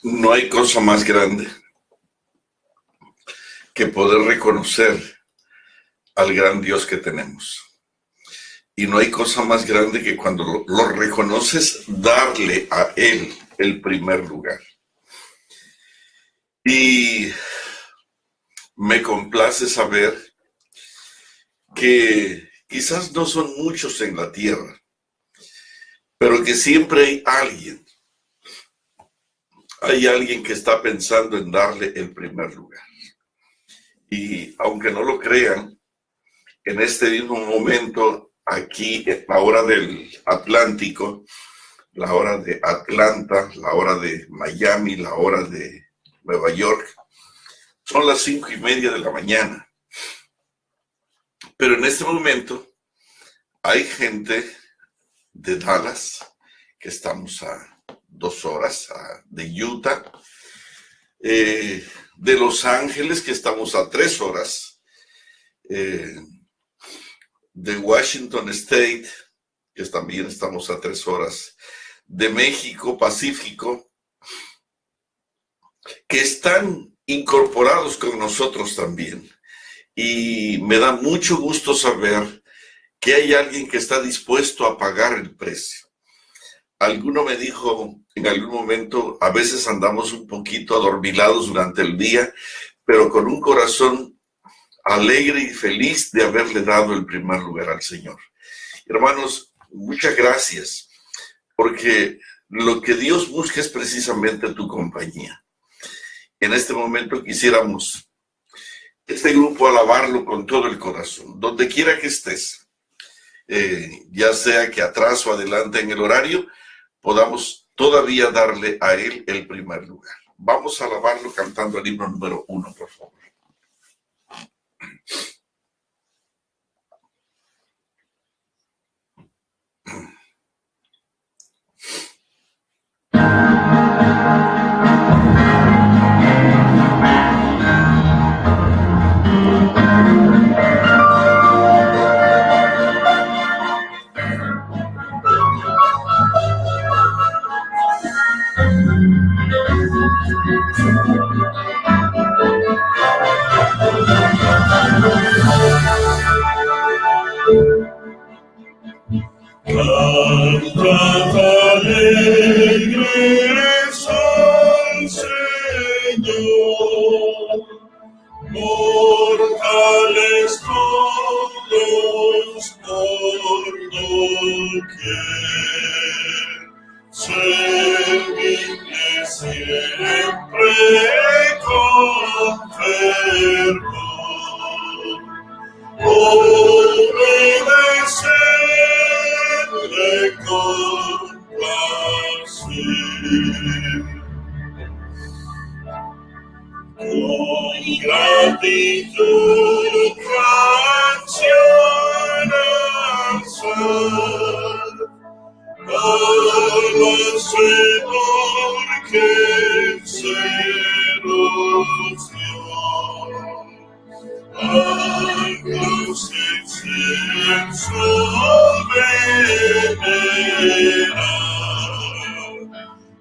No hay cosa más grande que poder reconocer al gran Dios que tenemos. Y no hay cosa más grande que cuando lo reconoces, darle a Él el primer lugar. Y me complace saber que quizás no son muchos en la tierra, pero que siempre hay alguien que está pensando en darle el primer lugar. Y aunque no lo crean, en este mismo momento, aquí, la hora del Atlántico, la hora de Atlanta, la hora de Miami, la hora de Nueva York, son las 5:30 de la mañana. Pero en este momento hay gente de Dallas, que estamos a 2 horas, de Utah, de Los Ángeles, que estamos a 3 horas, de Washington State, que también estamos a 3 horas, de México, Pacífico, que están incorporados con nosotros también. Y me da mucho gusto saber que hay alguien que está dispuesto a pagar el precio. Alguno me dijo en algún momento, a veces andamos un poquito adormilados durante el día, pero con un corazón alegre y feliz de haberle dado el primer lugar al Señor. Hermanos, muchas gracias, porque lo que Dios busca es precisamente tu compañía. En este momento quisiéramos este grupo alabarlo con todo el corazón, donde quiera que estés, ya sea que atrás o adelante en el horario, podamos todavía darle a Él el primer lugar. Vamos a alabarlo cantando el himno número 1, por favor. Cantad alegres al Señor, mortales todos por doquier, servidle siempre con fervor, obedecerle con placer. Con gratitud canción alzar al Señor que se nos dio, al cruz incienso venerar,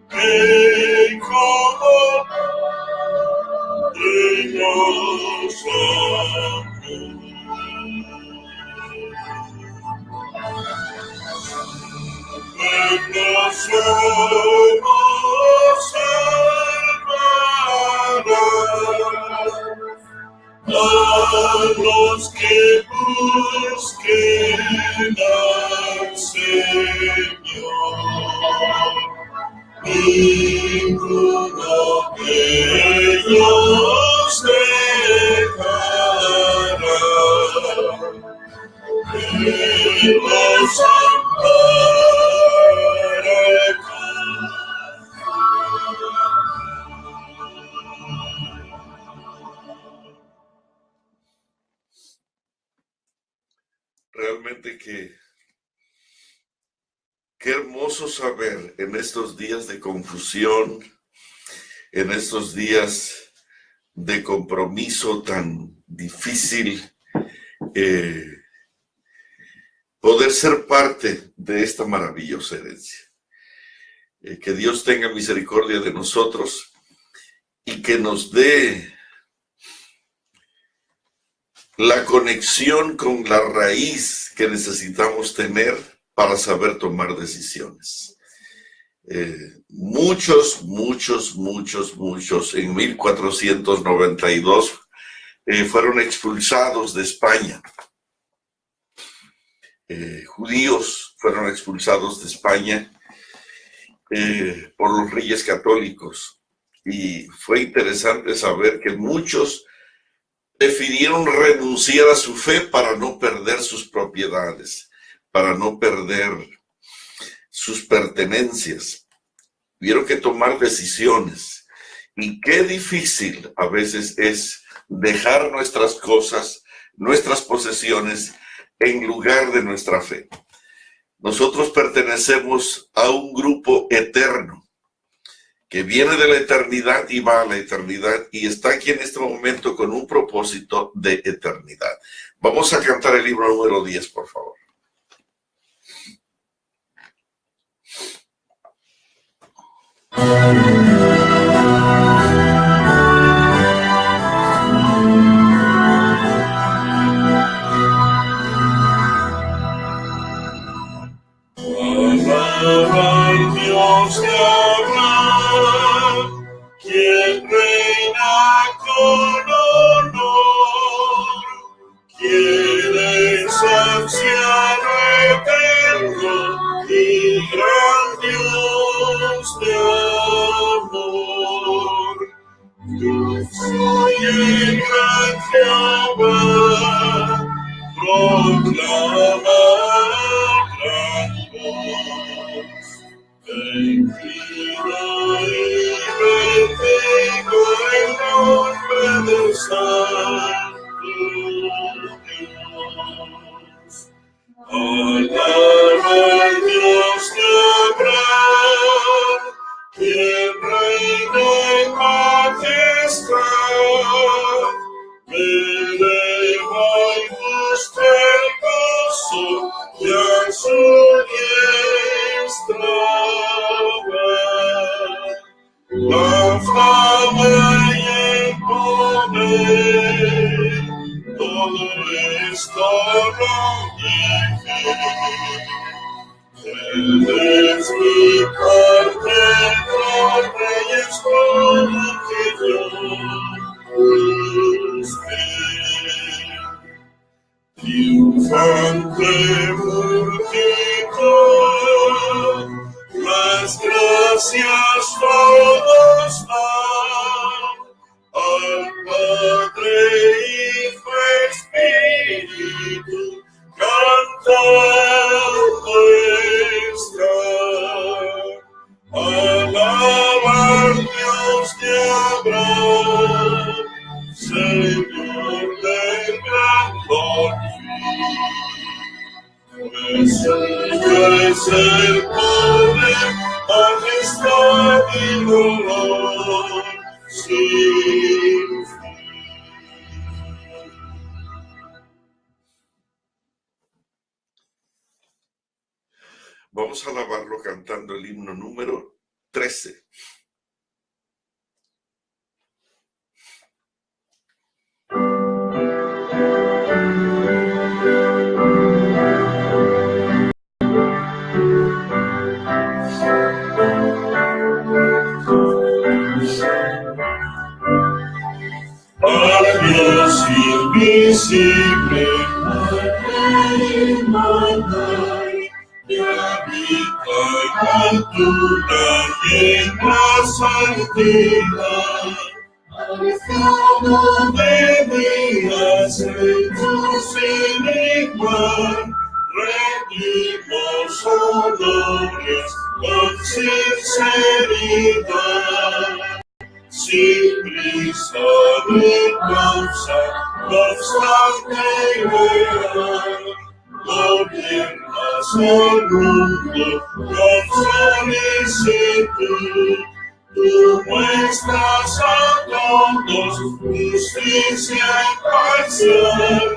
que como Dios cuando somos salvará a los que busquen al Señor. Ninguno de ellos dejará, Él los ampara Realmente qué hermoso saber en estos días de confusión, en estos días de compromiso tan difícil, poder ser parte de esta maravillosa herencia. Que Dios tenga misericordia de nosotros y que nos dé la conexión con la raíz que necesitamos tener para saber tomar decisiones. Muchos en 1492 fueron expulsados de España. Judíos fueron expulsados de España por los reyes católicos. Y fue interesante saber que muchos prefirieron renunciar a su fe para no perder sus propiedades, para no perder sus pertenencias. Tuvieron que tomar decisiones. Y qué difícil a veces es dejar nuestras cosas, nuestras posesiones, en lugar de nuestra fe. Nosotros pertenecemos a un grupo eterno que viene de la eternidad y va a la eternidad y está aquí en este momento con un propósito de eternidad. Vamos a cantar el libro número 10, por favor. Al Dios de Abraham, quien reina con honor, quien es anciano eterno y gran Dios de amor. Yo soy el gran Jehová, proclama gran voz. Bendiga y bendigo el nombre del Santo Dios. Alaba al Dios de Abraham, quien reina en majestad. Me eleva y busca el gozo y a su diestra va. La fama y el poder, todo esto lo Él es mi parte, el rey es como que yo triunfante multitud, las gracias todos dan al Padre, Hijo, Espíritu, cantando está. Alaba al Dios de Abraham, Señor del gran confín. Suyo es el poder, majestad y dolor sin fin. Vamos a alabarlo cantando el himno número 13. Dios invisible, Padre inmortal, que habita en altura y en la santidad. Alzado de días hechos sin igual, rendimos honores con sinceridad. Sin prisa ni causa, constante y real, gobiernas el mundo con solicitud. Tú muestras a todos justicia imparcial,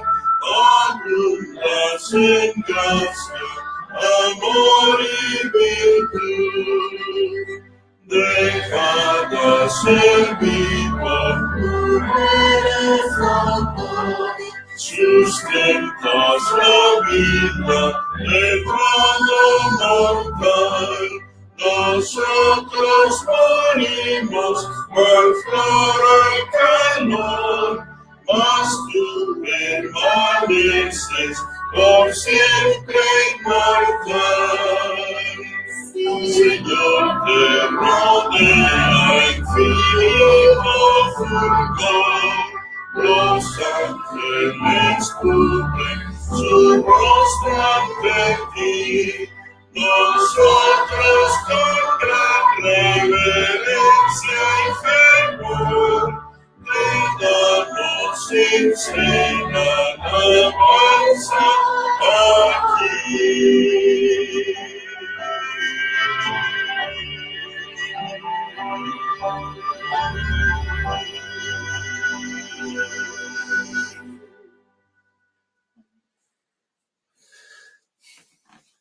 abundas en gracia, amor y virtud. Deja a ser viva. Tú eres autor. Sustentas la vida, el trono mortal. Nosotros morimos, cual flor al calor, mas tú permaneces por siempre inmortal. Señor, te rodea infinito fulgor, los ángeles cubren su rostro ante ti. Nosotros con gran reverencia y fervor te damos sincera alabanza aquí.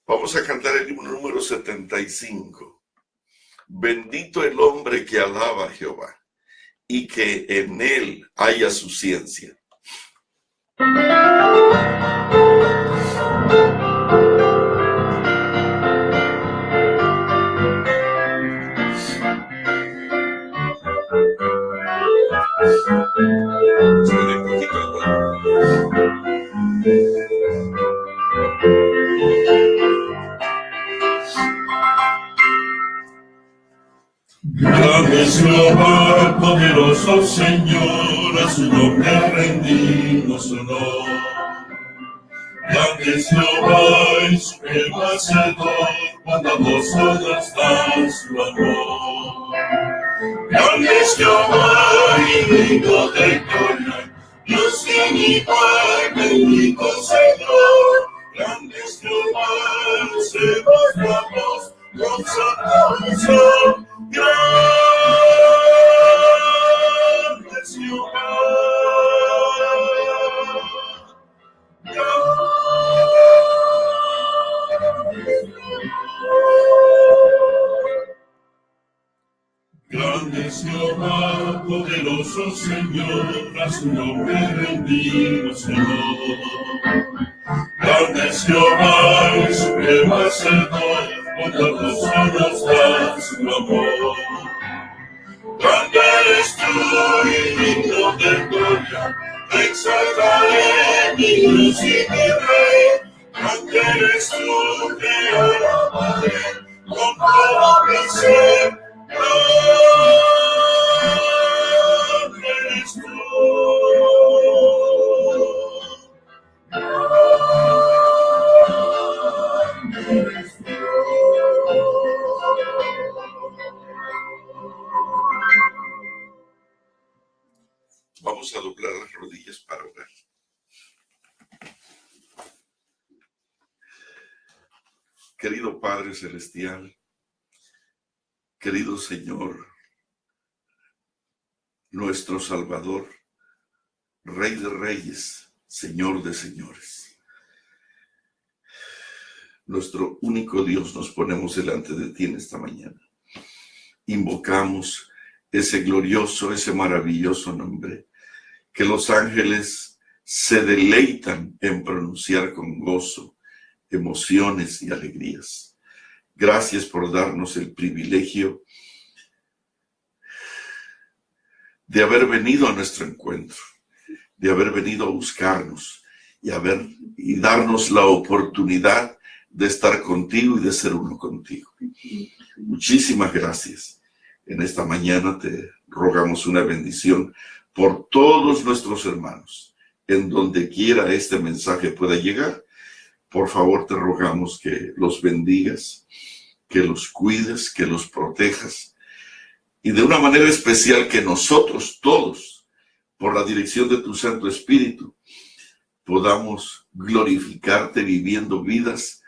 Vamos a cantar el himno número 75. Bendito el hombre que alaba a Jehová y que en él haya su ciencia. Grande es Jehová, poderoso Señor, a su nombre rendimos honor. Grande es Jehová, y supremo Hacedor, bondadoso nos da su amor. Grande es Jehová, y digno de gloria, Dios sin igual, bendito Señor. Grande es Jehová, se mostramos con santa unción. Grande es Jehová, grande es Jehová, poderoso Señor, a su nombre rendimos honor. Grande es Jehová, y supremo Hacedor, bondadoso nos da su amor. Grande eres tú y digno de gloria, te exaltaré, mi luz y mi rey. Grande eres tú, te alabaré con todo mi ser. Grande eres tú. Vamos a doblar las rodillas para orar. Querido Padre Celestial, querido Señor, nuestro Salvador, Rey de Reyes, Señor de Señores, nuestro único Dios, nos ponemos delante de ti en esta mañana. Invocamos ese glorioso, ese maravilloso nombre que los ángeles se deleitan en pronunciar con gozo, emociones y alegrías. Gracias por darnos el privilegio de haber venido a nuestro encuentro, de haber venido a buscarnos y darnos la oportunidad de estar contigo y de ser uno contigo. Muchísimas gracias. En esta mañana te rogamos una bendición por todos nuestros hermanos, en donde quiera este mensaje pueda llegar. Por favor, te rogamos que los bendigas, que los cuides, que los protejas, y de una manera especial que nosotros todos, por la dirección de tu Santo Espíritu, podamos glorificarte viviendo vidas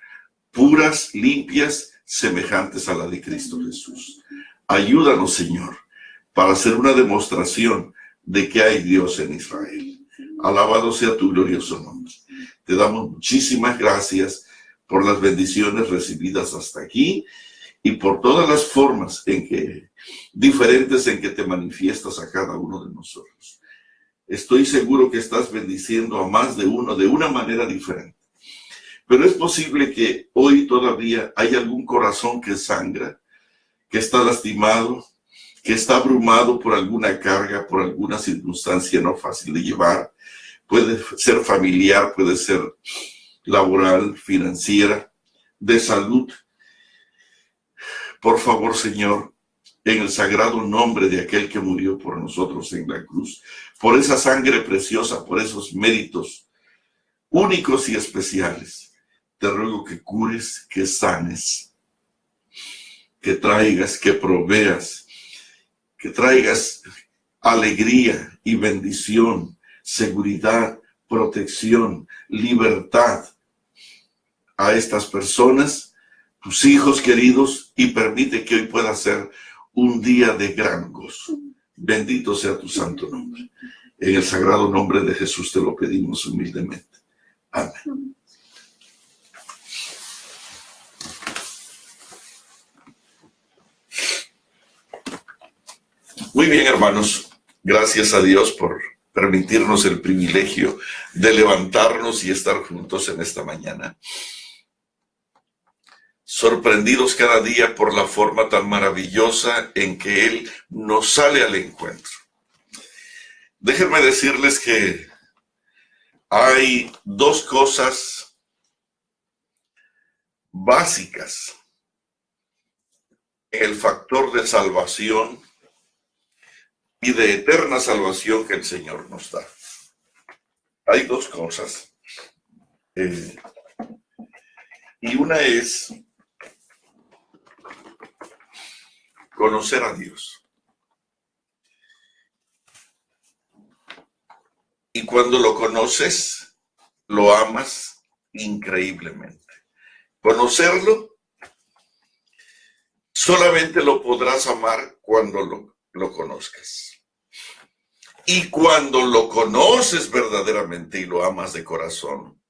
puras, limpias, semejantes a la de Cristo Jesús. Ayúdanos, Señor, para hacer una demostración de que hay Dios en Israel. Alabado sea tu glorioso nombre. Te damos muchísimas gracias por las bendiciones recibidas hasta aquí y por todas las formas diferentes en que te manifiestas a cada uno de nosotros. Estoy seguro que estás bendiciendo a más de uno de una manera diferente. Pero es posible que hoy todavía hay algún corazón que sangra, que está lastimado, que está abrumado por alguna carga, por alguna circunstancia no fácil de llevar. Puede ser familiar, puede ser laboral, financiera, de salud. Por favor, Señor, en el sagrado nombre de aquel que murió por nosotros en la cruz, por esa sangre preciosa, por esos méritos únicos y especiales, te ruego que cures, que sanes, que traigas, que proveas, que traigas alegría y bendición, seguridad, protección, libertad a estas personas, tus hijos queridos, y permite que hoy pueda ser un día de gran gozo. Bendito sea tu santo nombre. En el sagrado nombre de Jesús te lo pedimos humildemente. Amén. Muy bien, hermanos. Gracias a Dios por permitirnos el privilegio de levantarnos y estar juntos en esta mañana. Sorprendidos cada día por la forma tan maravillosa en que Él nos sale al encuentro. Déjenme decirles que hay dos cosas básicas en el factor de salvación y de eterna salvación que el Señor nos da. Hay dos cosas. Y una es conocer a Dios. Y cuando lo conoces, lo amas increíblemente. Conocerlo, solamente lo podrás amar cuando lo conozcas. Y cuando lo conoces verdaderamente y lo amas de corazón,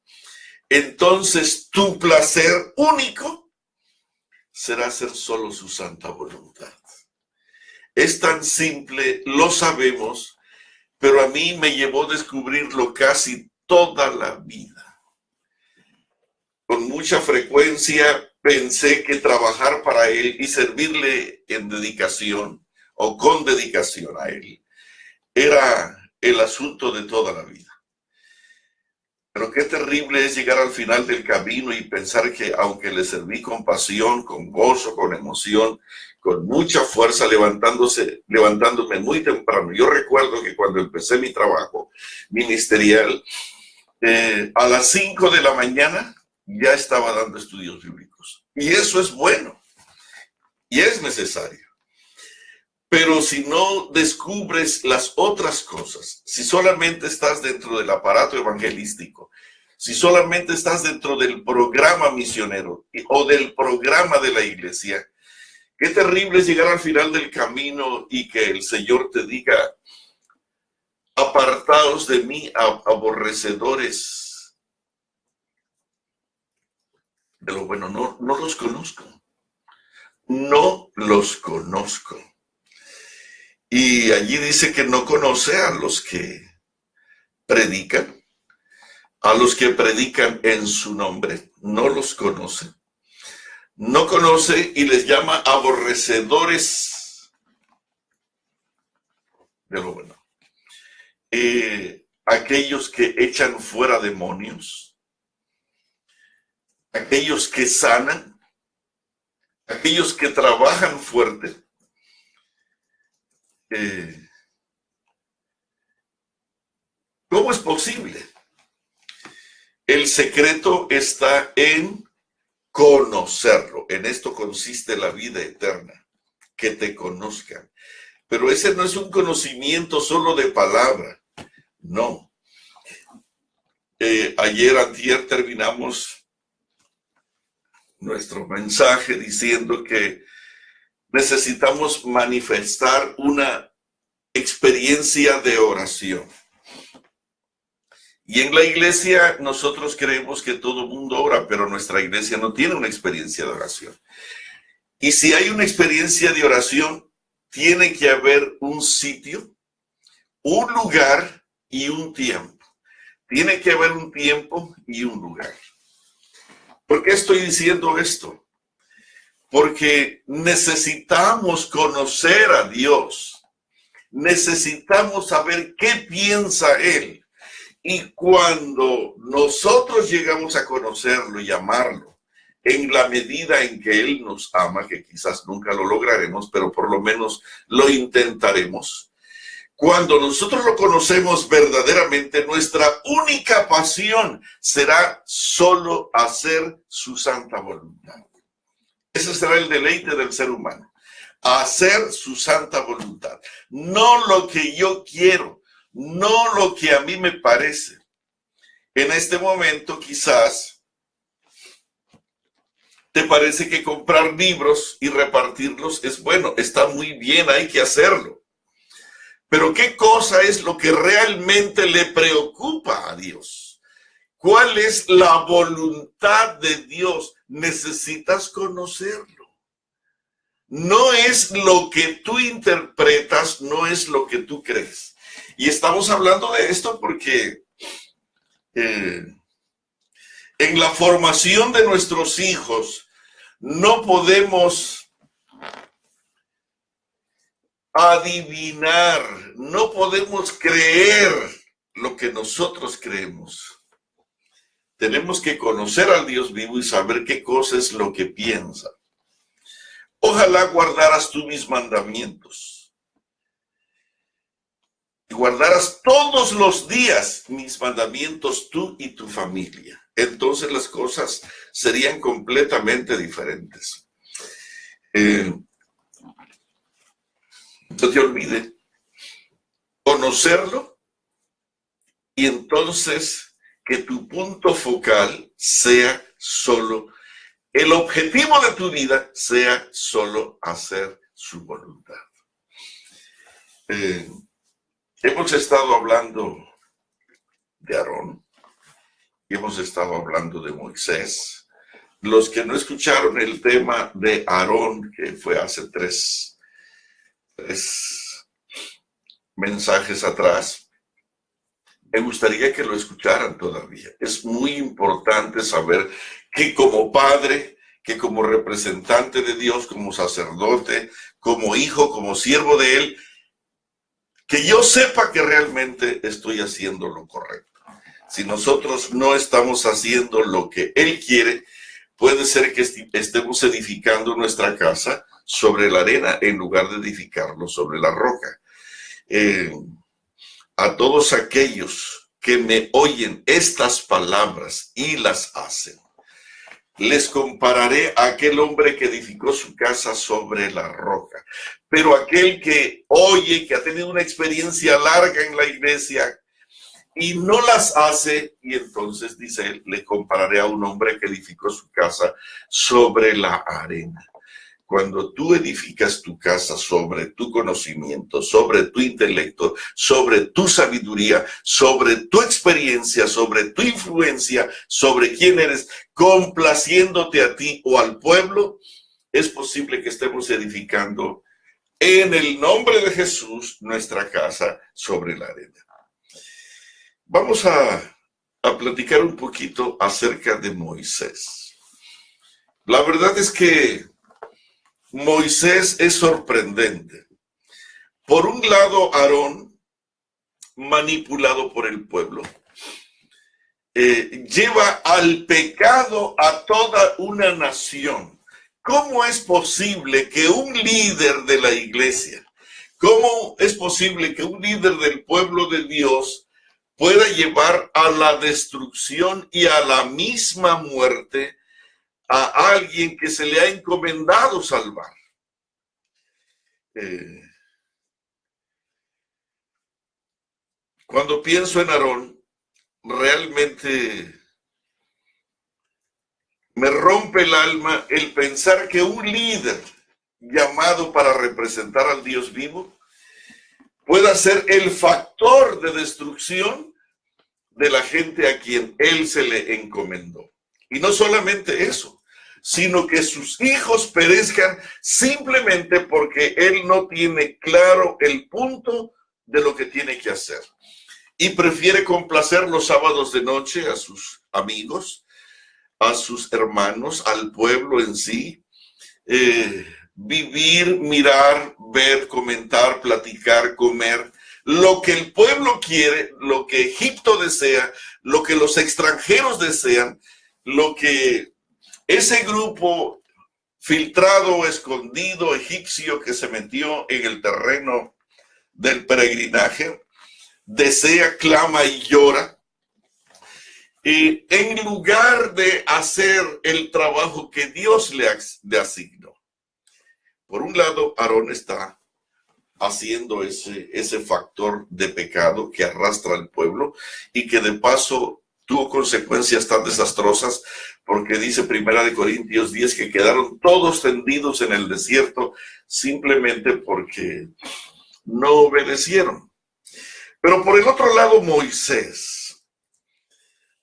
entonces tu placer único será hacer solo su santa voluntad. Es tan simple, lo sabemos, pero a mí me llevó a descubrirlo casi toda la vida. Con mucha frecuencia pensé que trabajar para Él y servirle en dedicación o con dedicación a Él era el asunto de toda la vida. Pero qué terrible es llegar al final del camino y pensar que aunque le serví con pasión, con gozo, con emoción, con mucha fuerza, levantándome muy temprano. Yo recuerdo que cuando empecé mi trabajo ministerial, a las 5 de la mañana ya estaba dando estudios bíblicos. Y eso es bueno y es necesario. Pero si no descubres las otras cosas, si solamente estás dentro del aparato evangelístico, si solamente estás dentro del programa misionero o del programa de la iglesia, qué terrible es llegar al final del camino y que el Señor te diga: apartaos de mí, aborrecedores de lo bueno. No los conozco. No los conozco. Y allí dice que no conoce a los que predican en su nombre, no los conoce. No conoce y les llama aborrecedores de lo bueno. Aquellos que echan fuera demonios, aquellos que sanan, aquellos que trabajan fuerte. ¿Cómo es posible? El secreto está en conocerlo. En esto consiste la vida eterna, que te conozcan. Pero ese no es un conocimiento solo de palabra, no. Antier terminamos nuestro mensaje diciendo que necesitamos manifestar una experiencia de oración. Y en la iglesia nosotros creemos que todo el mundo ora, pero nuestra iglesia no tiene una experiencia de oración. Y si hay una experiencia de oración, tiene que haber un sitio, un lugar y un tiempo. Tiene que haber un tiempo y un lugar. ¿Por qué estoy diciendo esto? Porque necesitamos conocer a Dios. Necesitamos saber qué piensa Él. Y cuando nosotros llegamos a conocerlo y amarlo, en la medida en que Él nos ama, que quizás nunca lo lograremos, pero por lo menos lo intentaremos. Cuando nosotros lo conocemos verdaderamente, nuestra única pasión será solo hacer su santa voluntad. Ese será el deleite del ser humano. Hacer su santa voluntad. No lo que yo quiero, no lo que a mí me parece. En este momento quizás te parece que comprar libros y repartirlos es bueno, está muy bien, hay que hacerlo. Pero ¿qué cosa es lo que realmente le preocupa a Dios? ¿Cuál es la voluntad de Dios? Necesitas conocerlo. No es lo que tú interpretas, no es lo que tú crees. Y estamos hablando de esto porque en la formación de nuestros hijos no podemos adivinar, no podemos creer lo que nosotros creemos. Tenemos que conocer al Dios vivo y saber qué cosa es lo que piensa. Ojalá guardaras tú mis mandamientos. Y guardaras todos los días mis mandamientos tú y tu familia. Entonces las cosas serían completamente diferentes. No te olvides conocerlo y entonces que tu punto focal sea solo, el objetivo de tu vida sea solo hacer su voluntad. Hemos estado hablando de Aarón y hemos estado hablando de Moisés. Los que no escucharon el tema de Aarón, que fue hace tres mensajes atrás, me gustaría que lo escucharan todavía. Es muy importante saber que como padre, que como representante de Dios, como sacerdote, como hijo, como siervo de Él, que yo sepa que realmente estoy haciendo lo correcto. Si nosotros no estamos haciendo lo que Él quiere, puede ser que estemos edificando nuestra casa sobre la arena en lugar de edificarlo sobre la roca. A todos aquellos que me oyen estas palabras y las hacen, les compararé a aquel hombre que edificó su casa sobre la roca. Pero aquel que oye, que ha tenido una experiencia larga en la iglesia y no las hace, y entonces dice él, le compararé a un hombre que edificó su casa sobre la arena. Cuando tú edificas tu casa sobre tu conocimiento, sobre tu intelecto, sobre tu sabiduría, sobre tu experiencia, sobre tu influencia, sobre quién eres, complaciéndote a ti o al pueblo, es posible que estemos edificando en el nombre de Jesús nuestra casa sobre la arena. Vamos a platicar un poquito acerca de Moisés. La verdad es que Moisés es sorprendente. Por un lado, Aarón, manipulado por el pueblo, lleva al pecado a toda una nación. ¿Cómo es posible que un líder de la iglesia, cómo es posible que un líder del pueblo de Dios pueda llevar a la destrucción y a la misma muerte a alguien que se le ha encomendado salvar? Cuando pienso en Aarón, realmente me rompe el alma el pensar que un líder llamado para representar al Dios vivo pueda ser el factor de destrucción de la gente a quien él se le encomendó. Y no solamente eso, sino que sus hijos perezcan simplemente porque él no tiene claro el punto de lo que tiene que hacer. Y prefiere complacer los sábados de noche a sus amigos, a sus hermanos, al pueblo en sí. Vivir, mirar, ver, comentar, platicar, comer, lo que el pueblo quiere, lo que Egipto desea, lo que los extranjeros desean, lo que ese grupo filtrado, escondido, egipcio que se metió en el terreno del peregrinaje, desea, clama y llora. Y en lugar de hacer el trabajo que Dios le asignó. Por un lado, Aarón está haciendo ese factor de pecado que arrastra al pueblo y que de paso tuvo consecuencias tan desastrosas, porque dice Primera de Corintios 10 que quedaron todos tendidos en el desierto simplemente porque no obedecieron. Pero por el otro lado, Moisés,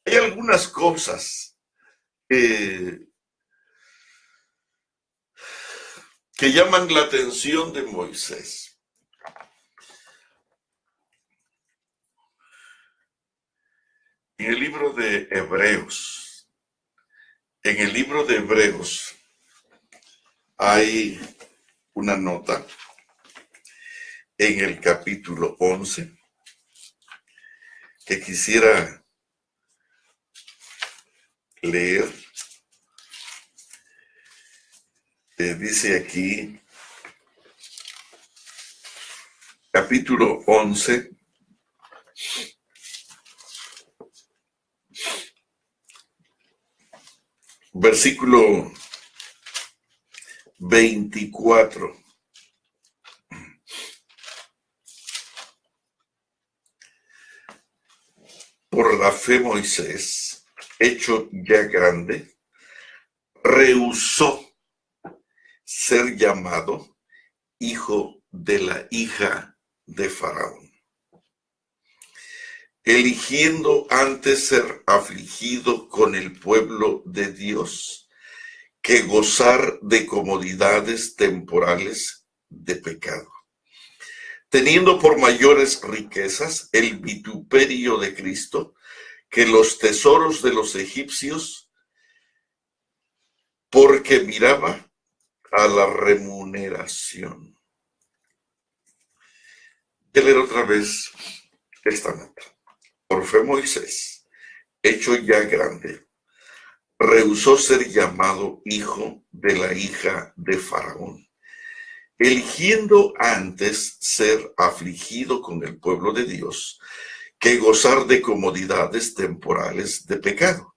hay algunas cosas que llaman la atención de Moisés. En el libro de Hebreos, hay una nota en el capítulo 11 que quisiera leer. Dice aquí, capítulo 11, versículo 24. Por la fe Moisés, hecho ya grande, rehusó ser llamado hijo de la hija de Faraón, eligiendo antes ser afligido con el pueblo de Dios que gozar de comodidades temporales de pecado, teniendo por mayores riquezas el vituperio de Cristo que los tesoros de los egipcios, porque miraba a la remuneración. Voy a leer otra vez esta nota. Por fe Moisés, hecho ya grande, rehusó ser llamado hijo de la hija de Faraón, eligiendo antes ser afligido con el pueblo de Dios que gozar de comodidades temporales de pecado.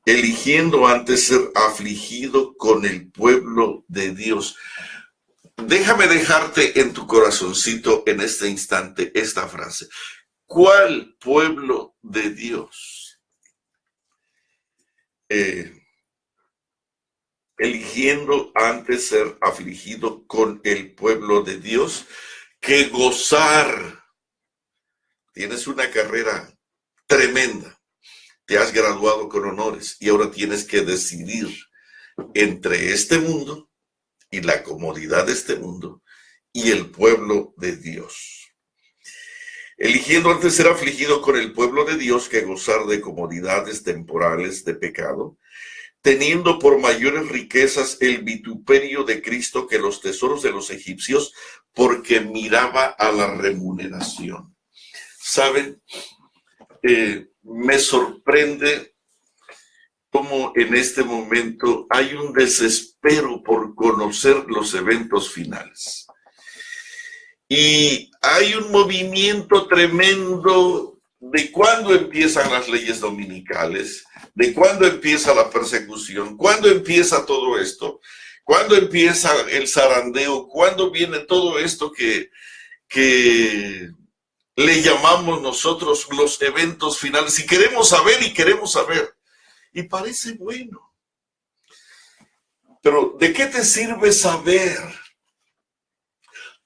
Eligiendo antes ser afligido con el pueblo de Dios. Déjame dejarte en tu corazoncito en este instante esta frase. ¿Cuál pueblo de Dios? Eligiendo antes ser afligido con el pueblo de Dios que gozar. Tienes una carrera tremenda. Te has graduado con honores y ahora tienes que decidir entre este mundo y la comodidad de este mundo y el pueblo de Dios. Eligiendo antes ser afligido con el pueblo de Dios que gozar de comodidades temporales de pecado, teniendo por mayores riquezas el vituperio de Cristo que los tesoros de los egipcios, porque miraba a la remuneración. ¿Saben? Me sorprende cómo en este momento hay un desespero por conocer los eventos finales. Y hay un movimiento tremendo de cuándo empiezan las leyes dominicales, de cuándo empieza la persecución, cuándo empieza todo esto, cuándo empieza el zarandeo, cuándo viene todo esto que le llamamos nosotros los eventos finales. Y queremos saber. Y parece bueno. Pero ¿de qué te sirve saber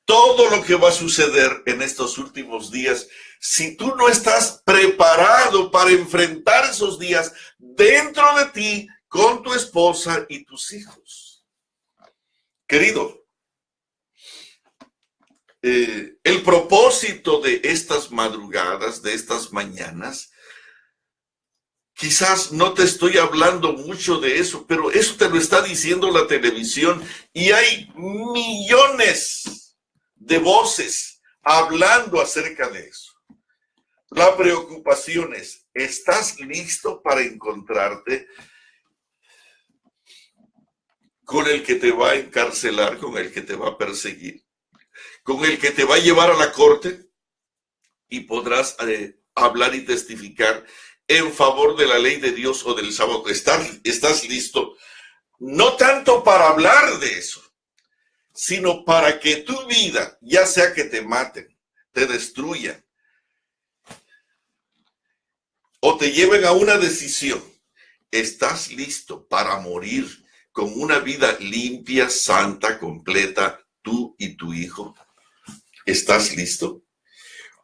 todo lo que va a suceder en estos últimos días si tú no estás preparado para enfrentar esos días dentro de ti con tu esposa y tus hijos. Querido, el propósito de estas madrugadas, de estas mañanas, quizás no te estoy hablando mucho de eso, pero eso te lo está diciendo la televisión y hay millones de voces hablando acerca de eso. La preocupación es, ¿estás listo para encontrarte con el que te va a encarcelar, con el que te va a perseguir, con el que te va a llevar a la corte y podrás hablar y testificar en favor de la ley de Dios o del sábado? ¿Estás listo? No tanto para hablar de eso, sino para que tu vida, ya sea que te maten, te destruyan o te lleven a una decisión, ¿estás listo para morir con una vida limpia, santa, completa, tú y tu hijo? ¿Estás listo?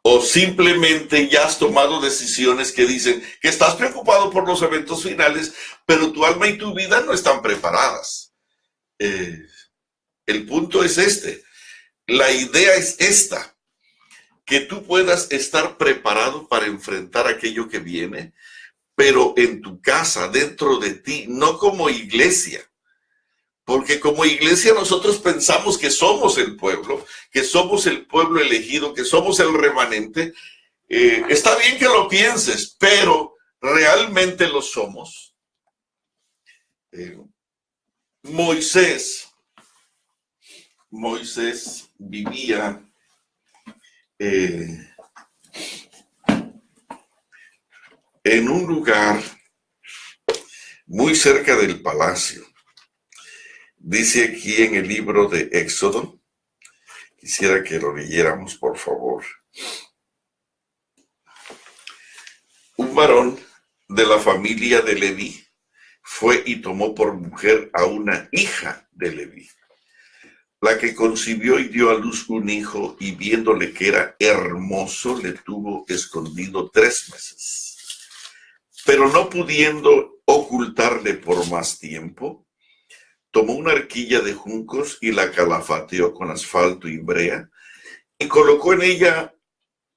O simplemente ya has tomado decisiones que dicen que estás preocupado por los eventos finales, pero tu alma y tu vida no están preparadas. El punto es este. La idea es esta, que tú puedas estar preparado para enfrentar aquello que viene, pero en tu casa, dentro de ti, no como iglesia. Porque como iglesia nosotros pensamos que somos el pueblo elegido, que somos el remanente. Está bien que lo pienses, pero ¿realmente lo somos? Moisés vivía en un lugar muy cerca del palacio. Dice aquí en el libro de Éxodo, quisiera que lo leyéramos, por favor. Un varón de la familia de Leví fue y tomó por mujer a una hija de Leví, la que concibió y dio a luz un hijo, y viéndole que era hermoso, le tuvo escondido 3 meses. Pero no pudiendo ocultarle por más tiempo, tomó una arquilla de juncos y la calafateó con asfalto y brea, y colocó en ella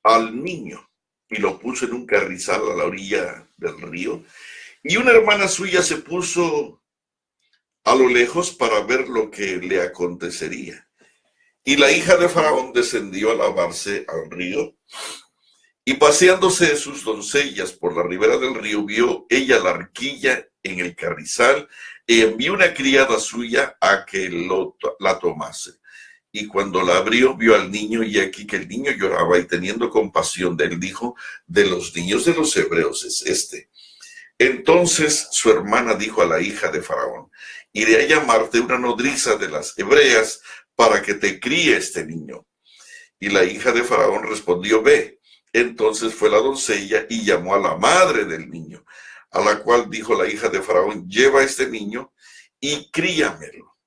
al niño, y lo puso en un carrizal a la orilla del río, y una hermana suya se puso a lo lejos para ver lo que le acontecería. Y la hija de Faraón descendió a lavarse al río, y paseándose sus doncellas por la ribera del río, vio ella la arquilla en el carrizal, y envió una criada suya a que la tomase. Y cuando la abrió, vio al niño, y aquí que el niño lloraba, y teniendo compasión de él, dijo: de los niños de los hebreos es este. Entonces su hermana dijo a la hija de Faraón: iré a llamarte una nodriza de las hebreas para que te críe este niño. Y la hija de Faraón respondió: ve. Entonces fue la doncella y llamó a la madre del niño, a la cual dijo la hija de Faraón: lleva a este niño y críamelo,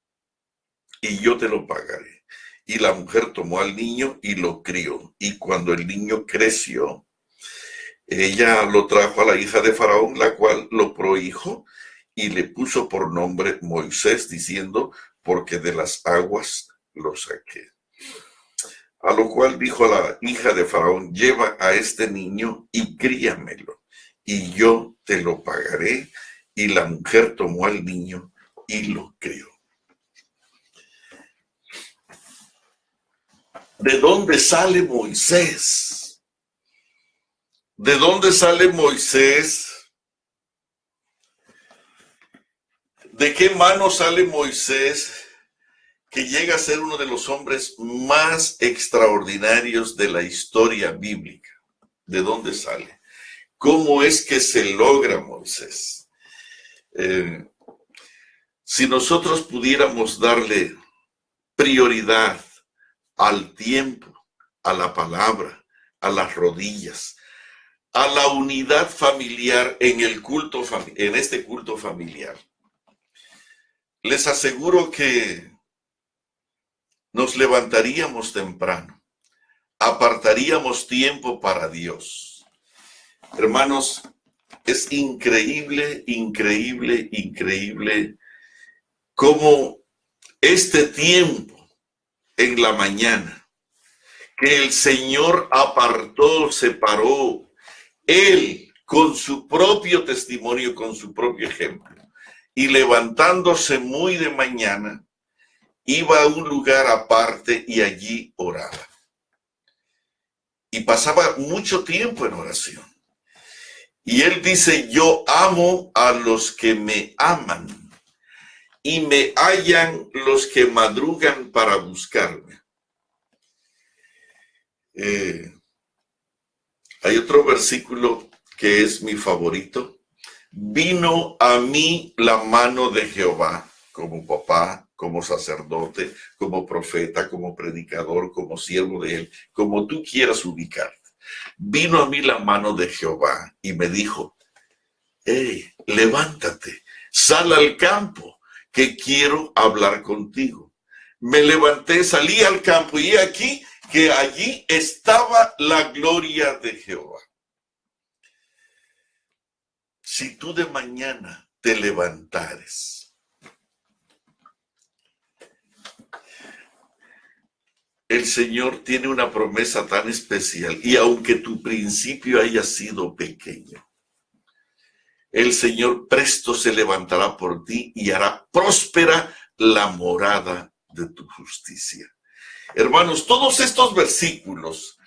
y yo te lo pagaré. Y la mujer tomó al niño y lo crió. Y cuando el niño creció, ella lo trajo a la hija de Faraón, la cual lo prohijó y le puso por nombre Moisés, diciendo: porque de las aguas lo saqué. A lo cual dijo a la hija de Faraón: lleva a este niño y críamelo, y yo te lo pagaré. Y la mujer tomó al niño y lo crió. ¿De dónde sale Moisés? ¿De dónde sale Moisés? ¿De qué mano sale Moisés, que llega a ser uno de los hombres más extraordinarios de la historia bíblica? ¿De dónde sale? ¿Cómo es que se logra Moisés? Si nosotros pudiéramos darle prioridad al tiempo, a la palabra, a las rodillas, a la unidad familiar en este culto familiar, les aseguro que nos levantaríamos temprano, apartaríamos tiempo para Dios. Hermanos, Es increíble, increíble, increíble cómo este tiempo en la mañana que el Señor apartó, separó, Él con su propio testimonio, con su propio ejemplo, y levantándose muy de mañana, iba a un lugar aparte y allí oraba. Y pasaba mucho tiempo en oración. Y Él dice, yo amo a los que me aman y me hallan los que madrugan para buscarme. Hay otro versículo que es mi favorito. Vino a mí la mano de Jehová, como papá, como sacerdote, como profeta, como predicador, como siervo de Él, como tú quieras ubicarte. Vino a mí la mano de Jehová y me dijo, hey, levántate, sal al campo, que quiero hablar contigo. Me levanté, salí al campo y aquí que allí estaba la gloria de Jehová. Si tú de mañana te levantares, el Señor tiene una promesa tan especial y aunque tu principio haya sido pequeño, el Señor presto se levantará por ti y hará próspera la morada de tu justicia. Hermanos, todos estos versículos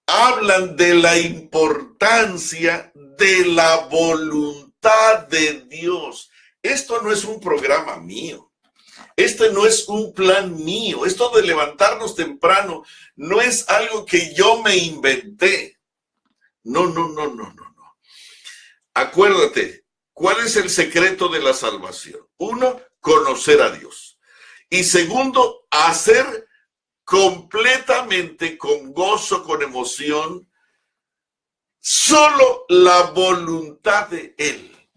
hablan de la importancia de la voluntad de Dios. Esto no es un programa mío. Este no es un plan mío. Esto de levantarnos temprano no es algo que yo me inventé. No. Acuérdate, ¿cuál es el secreto de la salvación? Uno, conocer a Dios. Y segundo, hacer completamente con gozo, con emoción, solo la voluntad de Él.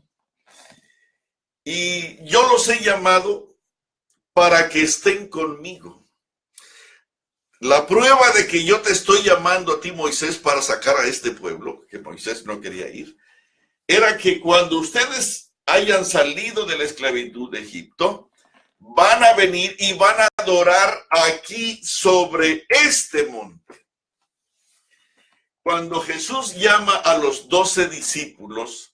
Y yo los he llamado para que estén conmigo. La prueba de que yo te estoy llamando a ti, Moisés, para sacar a este pueblo, que Moisés no quería ir, era que cuando ustedes hayan salido de la esclavitud de Egipto, van a venir y van a adorar aquí sobre este monte. Cuando Jesús llama a los 12 discípulos,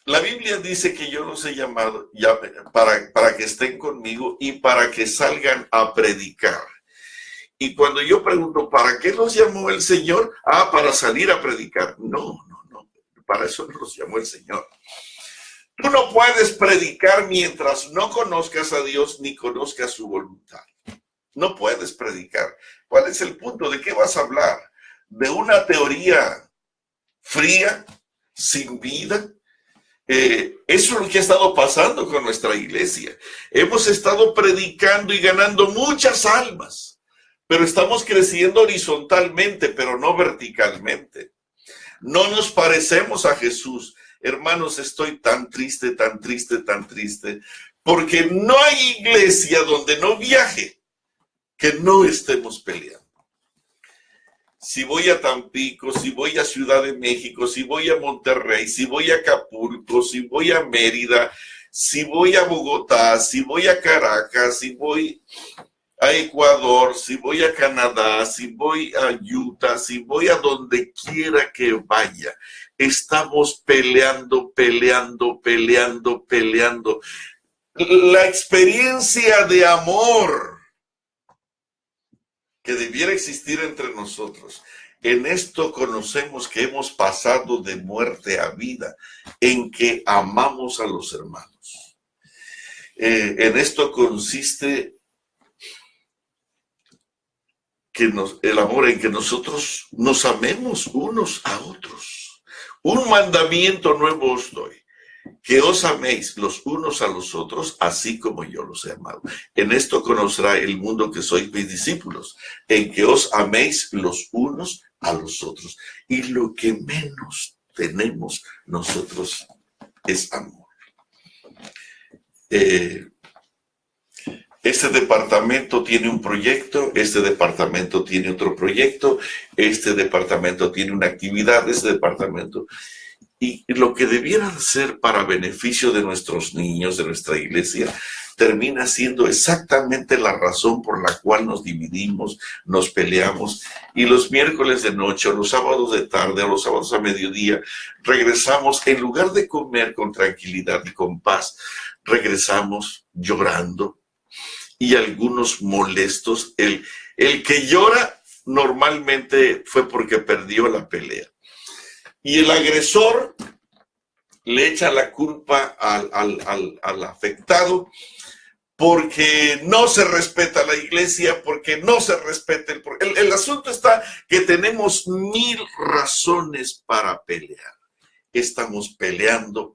la Biblia dice que yo los he llamado ya para que estén conmigo y para que salgan a predicar. Y cuando yo pregunto, ¿para qué los llamó el Señor? Para salir a predicar. No, para eso no los llamó el Señor. Tú no puedes predicar mientras no conozcas a Dios ni conozcas su voluntad. No puedes predicar. ¿Cuál es el punto? ¿De qué vas a hablar? ¿De una teoría fría, sin vida? Eso es lo que ha estado pasando con nuestra iglesia. Hemos estado predicando y ganando muchas almas, pero estamos creciendo horizontalmente, pero no verticalmente. No nos parecemos a Jesús. Hermanos, estoy tan triste, porque no hay iglesia donde no viaje que no estemos peleando. Si voy a Tampico, si voy a Ciudad de México, si voy a Monterrey, si voy a Acapulco, si voy a Mérida, si voy a Bogotá, si voy a Caracas, si voy a Ecuador, si voy a Canadá, si voy a Utah, si voy a donde quiera que vaya, estamos peleando. La experiencia de amor que debiera existir entre nosotros, en esto conocemos que hemos pasado de muerte a vida, en que amamos a los hermanos. En esto consiste el amor, en que nosotros nos amemos unos a otros. Un mandamiento nuevo os doy, que os améis los unos a los otros, así como yo los he amado. En esto conocerá el mundo que sois mis discípulos, en que os améis los unos a los otros. Y lo que menos tenemos nosotros es amor. Este departamento tiene un proyecto, este departamento tiene otro proyecto, este departamento tiene una actividad, este departamento. Y lo que debiera ser para beneficio de nuestros niños, de nuestra iglesia, termina siendo exactamente la razón por la cual nos dividimos, nos peleamos, y los miércoles de noche, o los sábados de tarde, o los sábados a mediodía, regresamos, en lugar de comer con tranquilidad y con paz, regresamos llorando, y algunos molestos. El que llora normalmente fue porque perdió la pelea. Y el agresor le echa la culpa al afectado porque no se respeta la iglesia, porque no se respeta el asunto está que tenemos 1000 razones para pelear. Estamos peleando,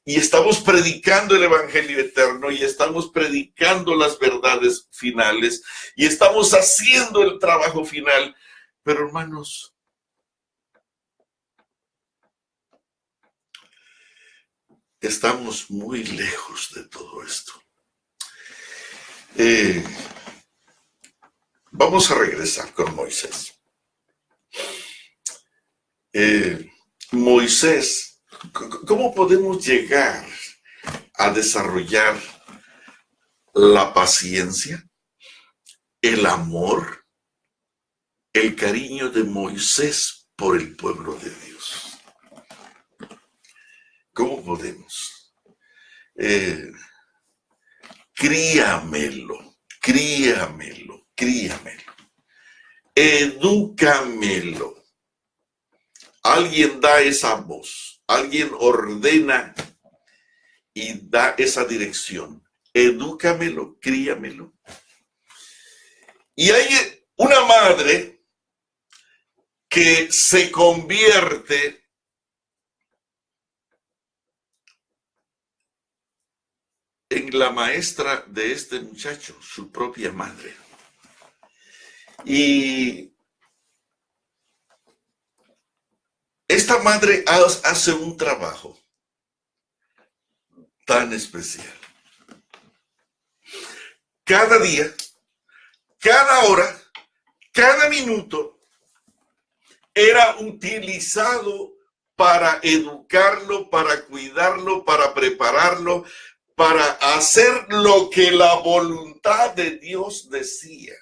y estamos predicando el evangelio eterno, y estamos predicando las verdades finales, y estamos haciendo el trabajo final. Pero hermanos, estamos muy lejos de todo esto. Vamos a regresar con Moisés. Moisés, ¿cómo podemos llegar a desarrollar la paciencia, el amor, el cariño de Moisés por el pueblo de Dios? ¿Cómo podemos? Críamelo. Edúcamelo. Alguien da esa voz, alguien ordena y da esa dirección. Edúcamelo, críamelo. Y hay una madre que se convierte en la maestra de este muchacho, su propia madre. Y esta madre hace un trabajo tan especial. Cada día, cada hora, cada minuto era utilizado para educarlo, para cuidarlo, para prepararlo, para hacer lo que la voluntad de Dios decía.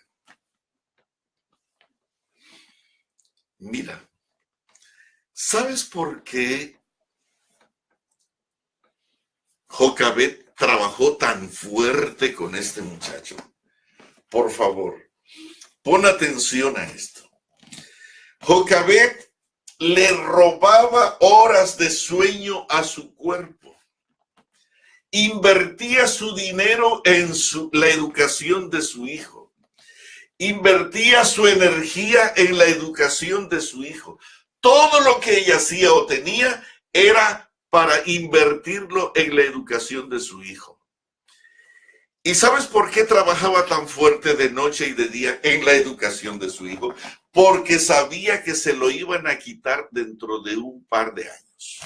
Mira, ¿sabes por qué Jocabed trabajó tan fuerte con este muchacho? Por favor, pon atención a esto. Jocabed le robaba horas de sueño a su cuerpo. Invertía su dinero en la educación de su hijo. Invertía su energía en la educación de su hijo. Todo lo que ella hacía o tenía era para invertirlo en la educación de su hijo. ¿Y sabes por qué trabajaba tan fuerte de noche y de día en la educación de su hijo? Porque sabía que se lo iban a quitar dentro de un par de años.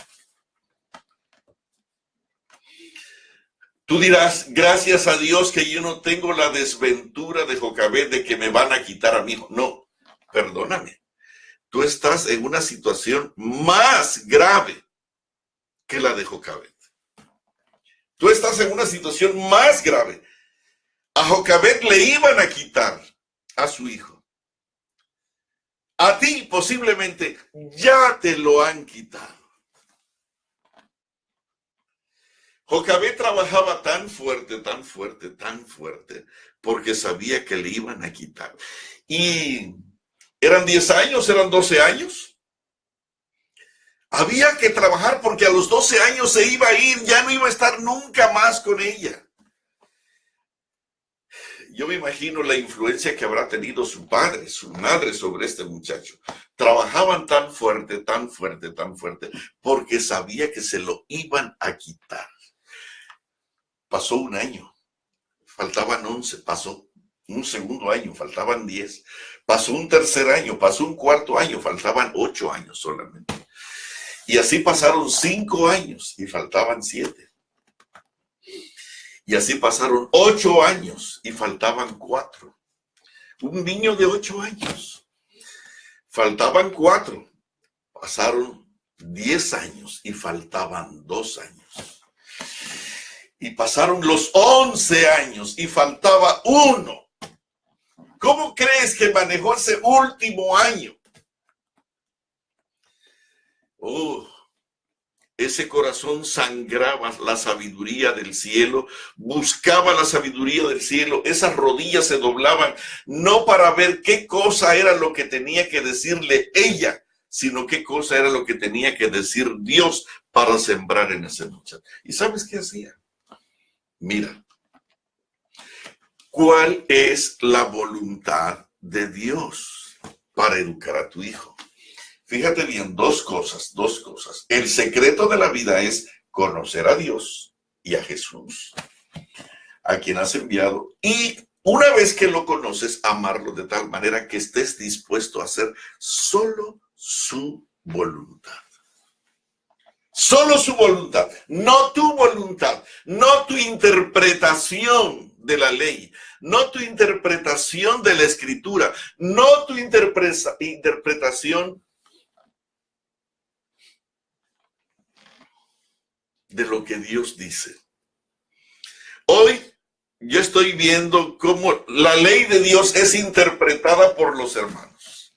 Tú dirás, gracias a Dios que yo no tengo la desventura de Jocabed de que me van a quitar a mi hijo. No, perdóname. Tú estás en una situación más grave que la de Jocabed. Tú estás en una situación más grave. A Jocabed le iban a quitar a su hijo. A ti posiblemente ya te lo han quitado. Jocabed trabajaba tan fuerte, porque sabía que le iban a quitar. Y ¿eran 10 años? ¿Eran 12 años? Había que trabajar porque a los 12 años se iba a ir, ya no iba a estar nunca más con ella. Yo me imagino la influencia que habrá tenido su padre, su madre sobre este muchacho. Trabajaban tan fuerte, porque sabía que se lo iban a quitar. Pasó un año, faltaban 11, pasó un segundo año, faltaban 10, pasó un tercer año, pasó un cuarto año, faltaban 8 años solamente. Y así pasaron 5 años y faltaban 7. Y así pasaron 8 años y faltaban 4. Un niño de 8 años. Faltaban 4. Pasaron 10 años y faltaban 2 años. Y pasaron los 11 años y faltaba 1. ¿Cómo crees que manejó ese último año? Oh, ese corazón sangraba la sabiduría del cielo, buscaba la sabiduría del cielo, esas rodillas se doblaban, no para ver qué cosa era lo que tenía que decirle ella, sino qué cosa era lo que tenía que decir Dios para sembrar en ese muchacho. ¿Y sabes qué hacía? Mira, ¿cuál es la voluntad de Dios para educar a tu hijo? Fíjate bien, dos cosas. El secreto de la vida es conocer a Dios y a Jesús, a quien has enviado. Y una vez que lo conoces, amarlo de tal manera que estés dispuesto a hacer solo su voluntad. Solo su voluntad, no tu voluntad, no tu interpretación de la ley, no tu interpretación de la escritura, no tu interpretación de lo que Dios dice. Hoy yo estoy viendo cómo la ley de Dios es interpretada por los hermanos.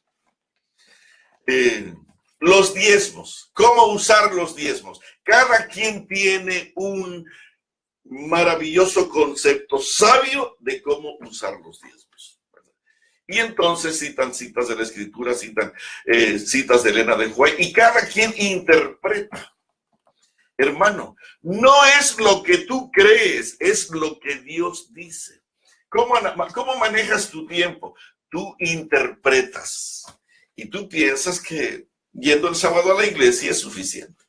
Los diezmos, cómo usar los diezmos. Cada quien tiene un maravilloso concepto sabio de cómo usar los diezmos. Y entonces citan citas de la escritura, citan citas de Elena de White, y cada quien interpreta. Hermano, no es lo que tú crees, es lo que Dios dice. ¿Cómo manejas tu tiempo? Tú interpretas. Y tú piensas que yendo el sábado a la iglesia es suficiente.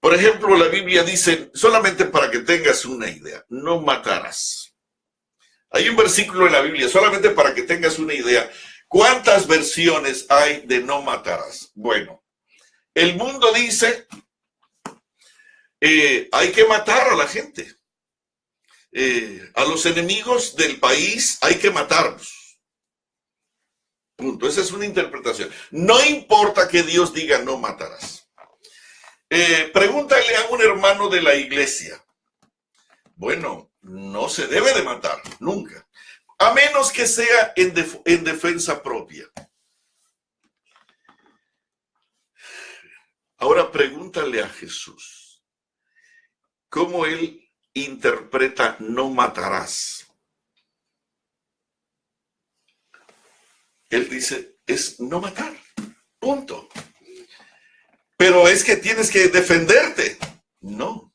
Por ejemplo, la Biblia dice, solamente para que tengas una idea, no matarás. Hay un versículo en la Biblia, solamente para que tengas una idea. ¿Cuántas versiones hay de no matarás? Bueno, el mundo dice, hay que matar a la gente. A los enemigos del país hay que matarlos. Punto. Esa es una interpretación. No importa que Dios diga no matarás. Pregúntale a un hermano de la iglesia. Bueno, no se debe de matar, nunca. A menos que sea en defensa propia. Ahora pregúntale a Jesús. ¿Cómo él interpreta no matarás? Él dice, es no matar, punto. Pero es que tienes que defenderte. No.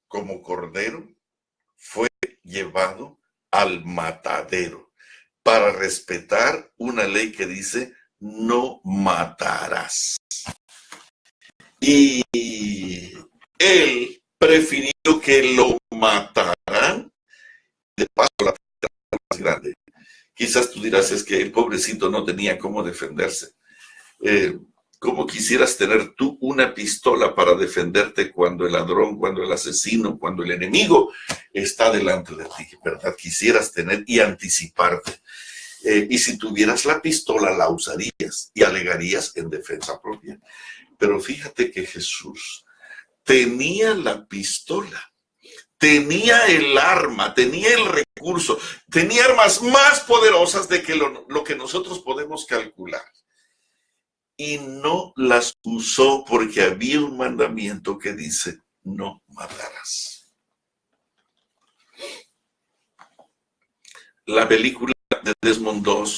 Como cordero fue llevado al matadero para respetar una ley que dice no matarás. Y él prefirió que lo mataran. De paso, la más grande. Quizás tú dirás, es que el pobrecito no tenía cómo defenderse. ¿Cómo quisieras tener tú una pistola para defenderte cuando el ladrón, cuando el asesino, cuando el enemigo está delante de ti? ¿Verdad? Quisieras tener y anticiparte. Y si tuvieras la pistola, la usarías y alegarías en defensa propia. Pero fíjate que Jesús tenía la pistola. Tenía el arma, tenía el recurso, tenía armas más poderosas de que lo que nosotros podemos calcular. Y no las usó porque había un mandamiento que dice, no matarás. La película de Desmond II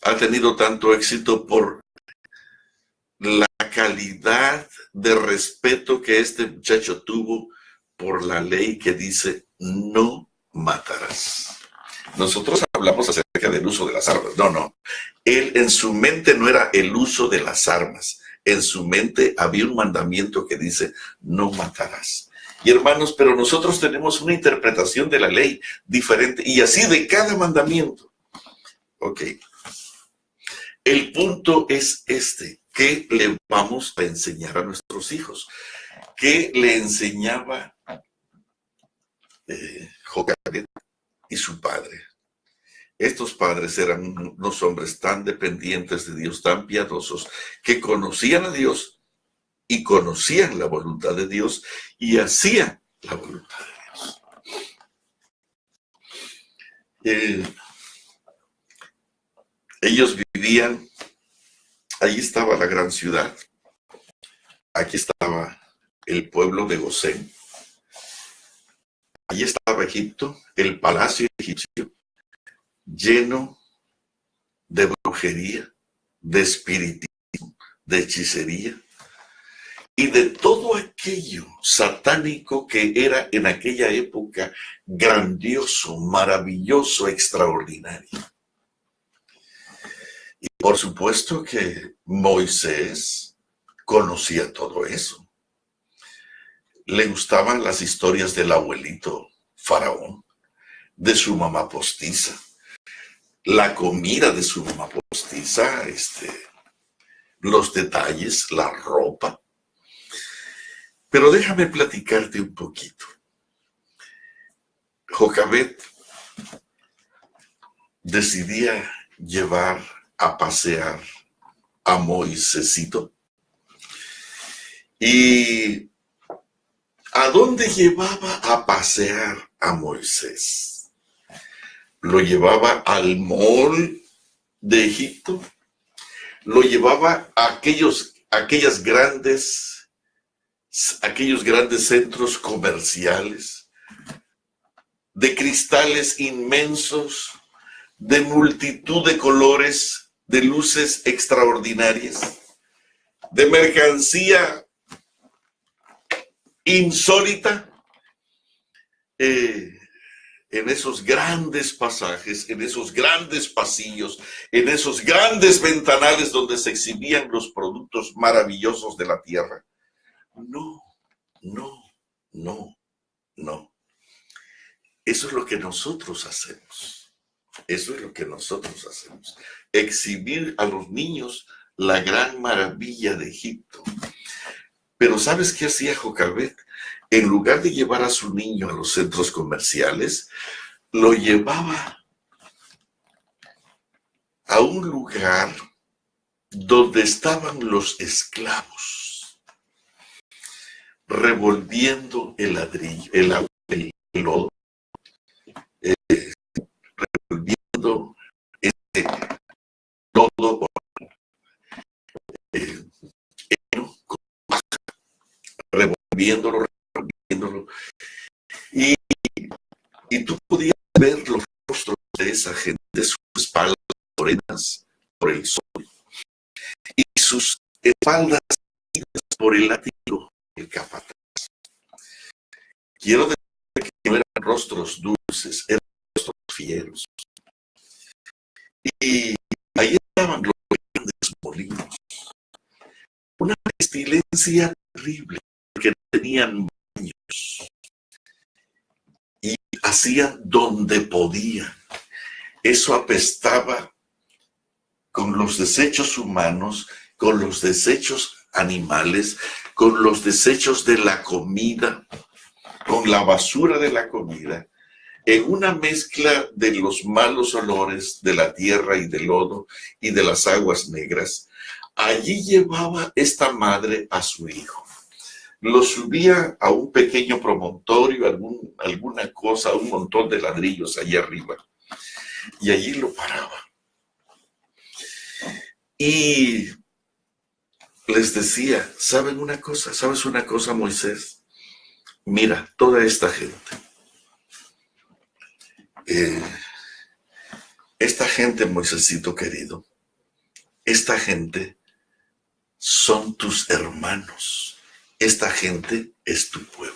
ha tenido tanto éxito por la calidad de respeto que este muchacho tuvo por la ley que dice no matarás. Nosotros hablamos acerca del uso de las armas. No. Él en su mente no era el uso de las armas. En su mente había un mandamiento que dice no matarás. Y hermanos, pero nosotros tenemos una interpretación de la ley diferente y así de cada mandamiento. Ok. El punto es este. ¿Qué le vamos a enseñar a nuestros hijos? ¿Qué le enseñaba Jocabed y su padre. Estos padres eran unos hombres tan dependientes de Dios, tan piadosos, que conocían a Dios y conocían la voluntad de Dios y hacían la voluntad de Dios. Ellos vivían, ahí estaba la gran ciudad, aquí estaba el pueblo de Gosén, allí estaba Egipto, el palacio egipcio, lleno de brujería, de espiritismo, de hechicería y de todo aquello satánico que era en aquella época grandioso, maravilloso, extraordinario. Y por supuesto que Moisés conocía todo eso. Le gustaban las historias del abuelito faraón, de su mamá postiza, la comida de su mamá postiza, los detalles, la ropa. Pero déjame platicarte un poquito. Jocabed decidía llevar a pasear a Moisésito. ¿Y a dónde llevaba a pasear a Moisés? Lo llevaba al mall de Egipto, lo llevaba a aquellos grandes centros comerciales de cristales inmensos, de multitud de colores, de luces extraordinarias, de mercancía insólita, en esos grandes pasajes, en esos grandes pasillos, en esos grandes ventanales donde se exhibían los productos maravillosos de la tierra. No. Eso es lo que nosotros hacemos. Exhibir a los niños la gran maravilla de Egipto. Pero ¿sabes qué hacía Jocabed? En lugar de llevar a su niño a los centros comerciales, lo llevaba a un lugar donde estaban los esclavos, revolviendo el ladrillo, el lodo, revolviendo ese lodo con paja, revolviéndolo. Y tú podías ver los rostros de esa gente, sus espaldas morenas por el sol y sus espaldas por el látigo del capataz. Quiero decir que no eran rostros dulces, eran rostros fieros. Y ahí estaban los grandes molinos. Una pestilencia terrible, porque no tenían baños. Y hacían donde podían. Eso apestaba con los desechos humanos, con los desechos animales, con los desechos de la comida, con la basura de la comida, en una mezcla de los malos olores de la tierra y del lodo y de las aguas negras. Allí llevaba esta madre a su hijo. Lo subía a un pequeño promontorio, alguna cosa, un montón de ladrillos allá arriba. Y allí lo paraba. Y les decía, ¿sabes una cosa, Moisés? Mira, toda esta gente, Moisésito querido, esta gente son tus hermanos. Esta gente es tu pueblo.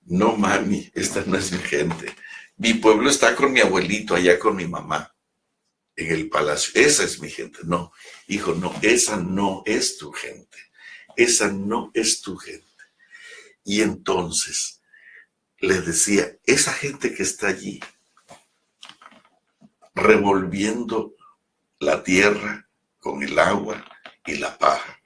No, mami, esta no es mi gente. Mi pueblo está con mi abuelito, allá con mi mamá, en el palacio. Esa es mi gente. No, hijo, no, esa no es tu gente. Esa no es tu gente. Y entonces le decía, esa gente que está allí, revolviendo la tierra con el agua y la paja,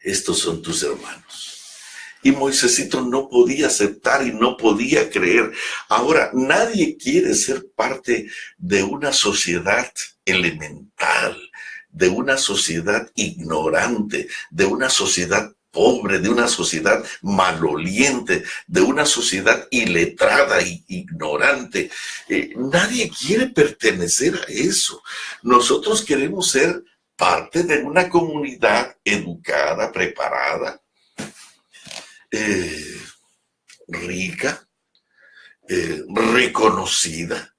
estos son tus hermanos. Y Moisésito no podía aceptar y no podía creer. Ahora, nadie quiere ser parte de una sociedad elemental, de una sociedad ignorante, de una sociedad pobre, de una sociedad maloliente, de una sociedad iletrada e ignorante. Nadie quiere pertenecer a eso. Nosotros queremos ser parte de una comunidad educada, preparada, rica, reconocida,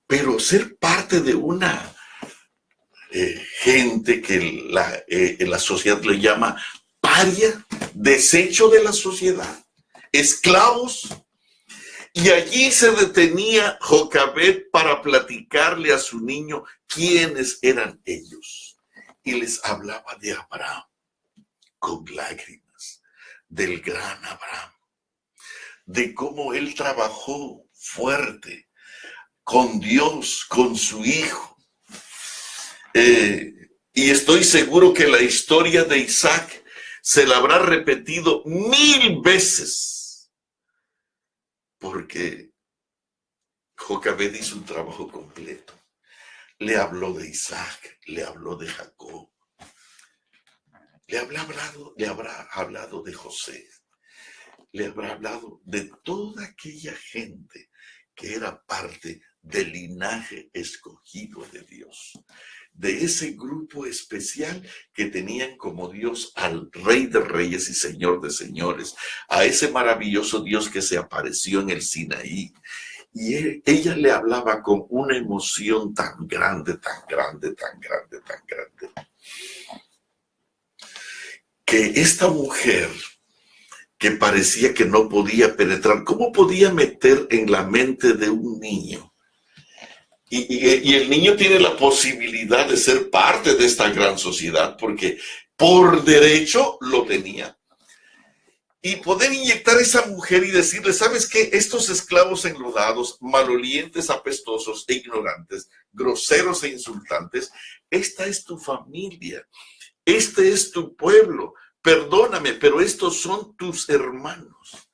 pero ser parte de una gente que la sociedad le llama paria, desecho de la sociedad, esclavos. Y allí se detenía Jocabed para platicarle a su niño quiénes eran ellos. Y les hablaba de Abraham con lágrimas, del gran Abraham, de cómo él trabajó fuerte con Dios, con su hijo. Y estoy seguro que la historia de Isaac se la habrá repetido 1000 veces, porque Jocabed hizo un trabajo completo. Le habló de Isaac, le habló de Jacob, le habrá hablado de José, le habrá hablado de toda aquella gente que era parte del linaje escogido de Dios, de ese grupo especial que tenían como Dios al Rey de Reyes y Señor de Señores, a ese maravilloso Dios que se apareció en el Sinaí. Y ella le hablaba con una emoción tan grande, tan grande, tan grande, tan grande, que esta mujer que parecía que no podía penetrar, ¿cómo podía meter en la mente de un niño? Y el niño tiene la posibilidad de ser parte de esta gran sociedad porque por derecho lo tenía. Y poder inyectar a esa mujer y decirle, ¿sabes qué? Estos esclavos enlodados, malolientes, apestosos e ignorantes, groseros e insultantes, esta es tu familia, este es tu pueblo, perdóname, pero estos son tus hermanos.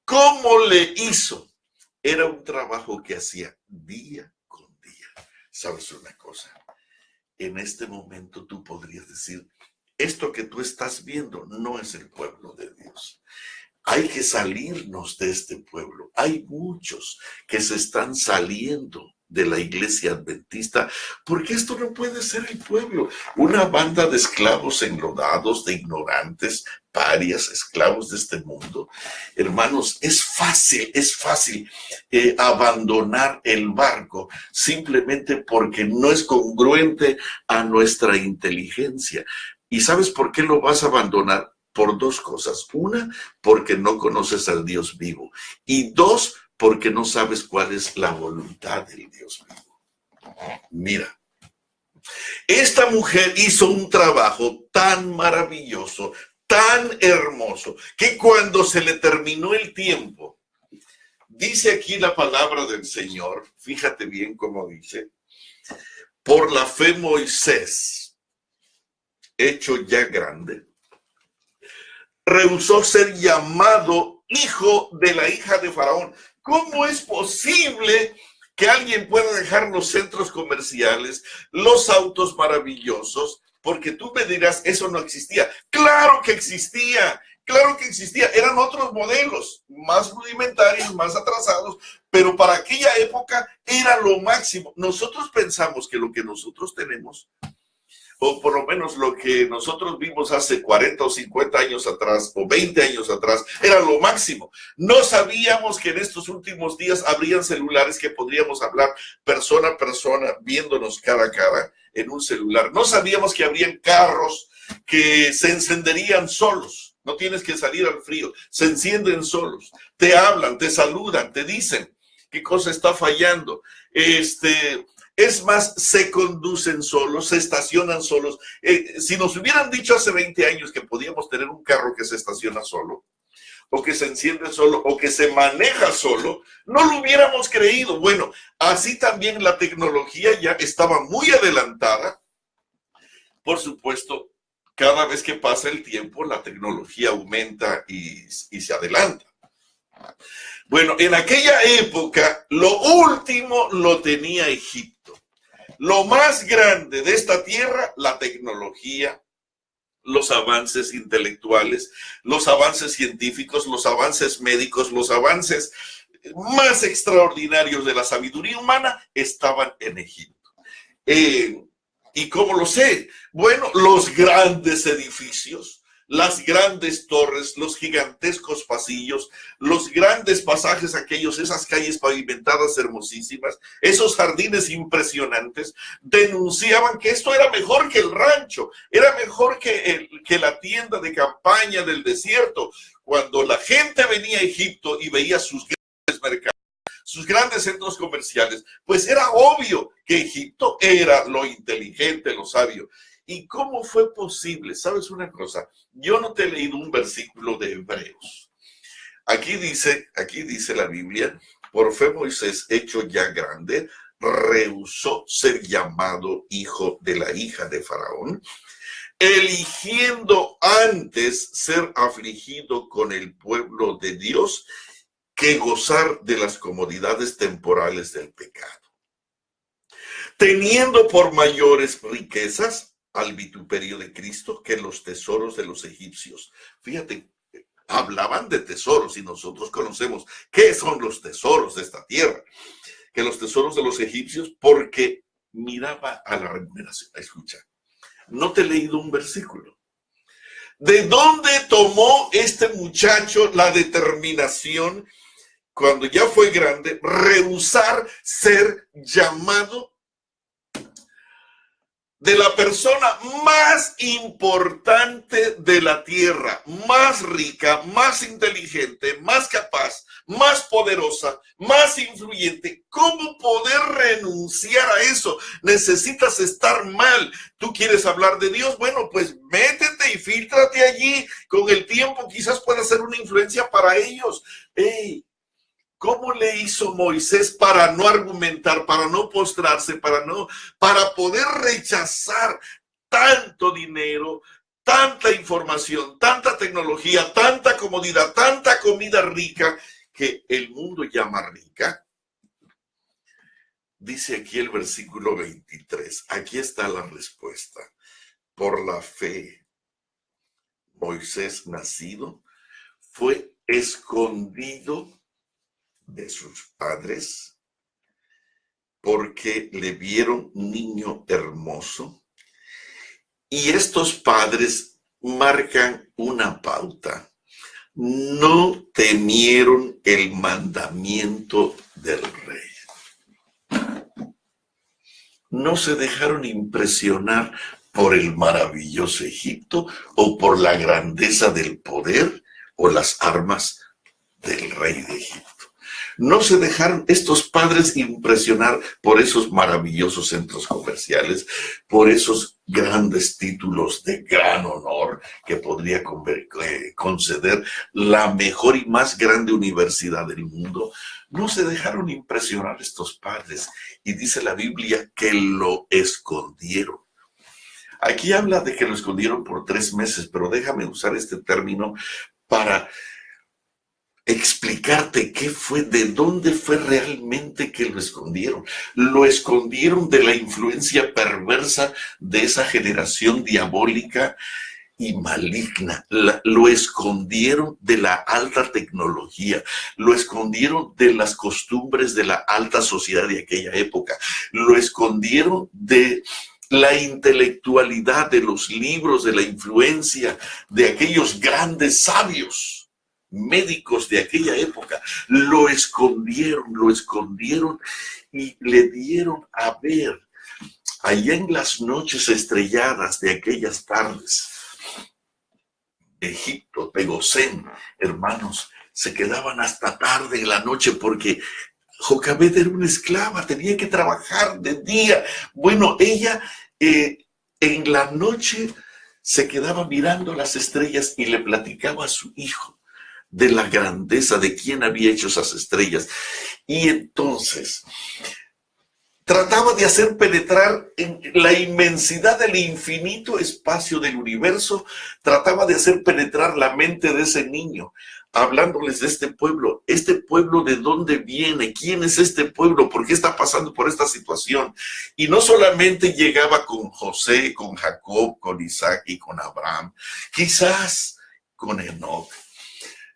¿Cómo le hizo? Era un trabajo que hacía día con día. ¿Sabes una cosa? En este momento tú podrías decir, esto que tú estás viendo no es el pueblo de Dios. Hay que salirnos de este pueblo. Hay muchos que se están saliendo de la iglesia adventista porque esto no puede ser el pueblo. Una banda de esclavos enlodados, de ignorantes, parias, esclavos de este mundo. Hermanos, es fácil abandonar el barco simplemente porque no es congruente a nuestra inteligencia. ¿Y sabes por qué lo vas a abandonar? Por dos cosas. Una, porque no conoces al Dios vivo. Y dos, porque no sabes cuál es la voluntad del Dios vivo. Mira, esta mujer hizo un trabajo tan maravilloso, tan hermoso, que cuando se le terminó el tiempo, dice aquí la palabra del Señor, fíjate bien cómo dice, por la fe Moisés, hecho ya grande, rehusó ser llamado hijo de la hija de Faraón. ¿Cómo es posible que alguien pueda dejar los centros comerciales, los autos maravillosos? Porque tú me dirás, eso no existía. ¡Claro que existía! ¡Claro que existía! Eran otros modelos, más rudimentarios, más atrasados, pero para aquella época era lo máximo. Nosotros pensamos que lo que nosotros tenemos, o por lo menos lo que nosotros vimos hace 40 o 50 años atrás, o 20 años atrás, era lo máximo. No sabíamos que en estos últimos días habrían celulares que podríamos hablar persona a persona, viéndonos cara a cara en un celular. No sabíamos que habrían carros que se encenderían solos. No tienes que salir al frío, se encienden solos. Te hablan, te saludan, te dicen qué cosa está fallando. Es más, se conducen solos, se estacionan solos. Si nos hubieran dicho hace 20 años que podíamos tener un carro que se estaciona solo, o que se enciende solo, o que se maneja solo, no lo hubiéramos creído. Bueno, así también la tecnología ya estaba muy adelantada. Por supuesto, cada vez que pasa el tiempo, la tecnología aumenta y se adelanta. Bueno, en aquella época, lo último lo tenía Egipto. Lo más grande de esta tierra, la tecnología, los avances intelectuales, los avances científicos, los avances médicos, los avances más extraordinarios de la sabiduría humana estaban en Egipto. ¿Y cómo lo sé? Bueno, los grandes edificios, las grandes torres, los gigantescos pasillos, los grandes pasajes aquellos, esas calles pavimentadas hermosísimas, esos jardines impresionantes, denunciaban que esto era mejor que el rancho, era mejor que la tienda de campaña del desierto. Cuando la gente venía a Egipto y veía sus grandes mercados, sus grandes centros comerciales, pues era obvio que Egipto era lo inteligente, lo sabio. ¿Y cómo fue posible? ¿Sabes una cosa? Yo no te he leído un versículo de Hebreos. Aquí dice la Biblia, por fe Moisés, hecho ya grande, rehusó ser llamado hijo de la hija de Faraón, eligiendo antes ser afligido con el pueblo de Dios que gozar de las comodidades temporales del pecado. Teniendo por mayores riquezas al vituperio de Cristo que los tesoros de los egipcios. Fíjate, hablaban de tesoros y nosotros conocemos qué son los tesoros de esta tierra. Que los tesoros de los egipcios, porque miraba a la remuneración. Escucha, no te he leído un versículo. ¿De dónde tomó este muchacho la determinación, cuando ya fue grande, rehusar ser llamado de la persona más importante de la tierra, más rica, más inteligente, más capaz, más poderosa, más influyente? ¿Cómo poder renunciar a eso? Necesitas estar mal. ¿Tú quieres hablar de Dios? Bueno, pues métete y fíltrate allí. Con el tiempo quizás pueda ser una influencia para ellos. ¡Ey! ¿Cómo le hizo Moisés para no argumentar, para no postrarse, para poder rechazar tanto dinero, tanta información, tanta tecnología, tanta comodidad, tanta comida rica que el mundo llama rica? Dice aquí el versículo 23. Aquí está la respuesta. Por la fe, Moisés nacido fue escondido de sus padres porque le vieron niño hermoso, y estos padres marcan una pauta: no temieron el mandamiento del rey, no se dejaron impresionar por el maravilloso Egipto o por la grandeza del poder o las armas del rey de Egipto. No se dejaron estos padres impresionar por esos maravillosos centros comerciales, por esos grandes títulos de gran honor que podría conceder la mejor y más grande universidad del mundo. No se dejaron impresionar estos padres, y dice la Biblia que lo escondieron. Aquí habla de que lo escondieron por 3 meses, pero déjame usar este término para explicarte qué fue, de dónde fue realmente que lo escondieron. Lo escondieron de la influencia perversa de esa generación diabólica y maligna. Lo escondieron de la alta tecnología, lo escondieron de las costumbres de la alta sociedad de aquella época, lo escondieron de la intelectualidad, de los libros, de la influencia de aquellos grandes sabios médicos de aquella época. Lo escondieron y le dieron a ver allá en las noches estrelladas de aquellas tardes. Egipto, de Gosén, hermanos, se quedaban hasta tarde en la noche porque Jocabed era una esclava, tenía que trabajar de día. Bueno, ella en la noche se quedaba mirando las estrellas y le platicaba a su hijo de la grandeza de quién había hecho esas estrellas. Y entonces, trataba de hacer penetrar en la inmensidad del infinito espacio del universo, trataba de hacer penetrar la mente de ese niño, hablándoles de este pueblo de dónde viene, quién es este pueblo, por qué está pasando por esta situación. Y no solamente llegaba con José, con Jacob, con Isaac y con Abraham, quizás con Enoc,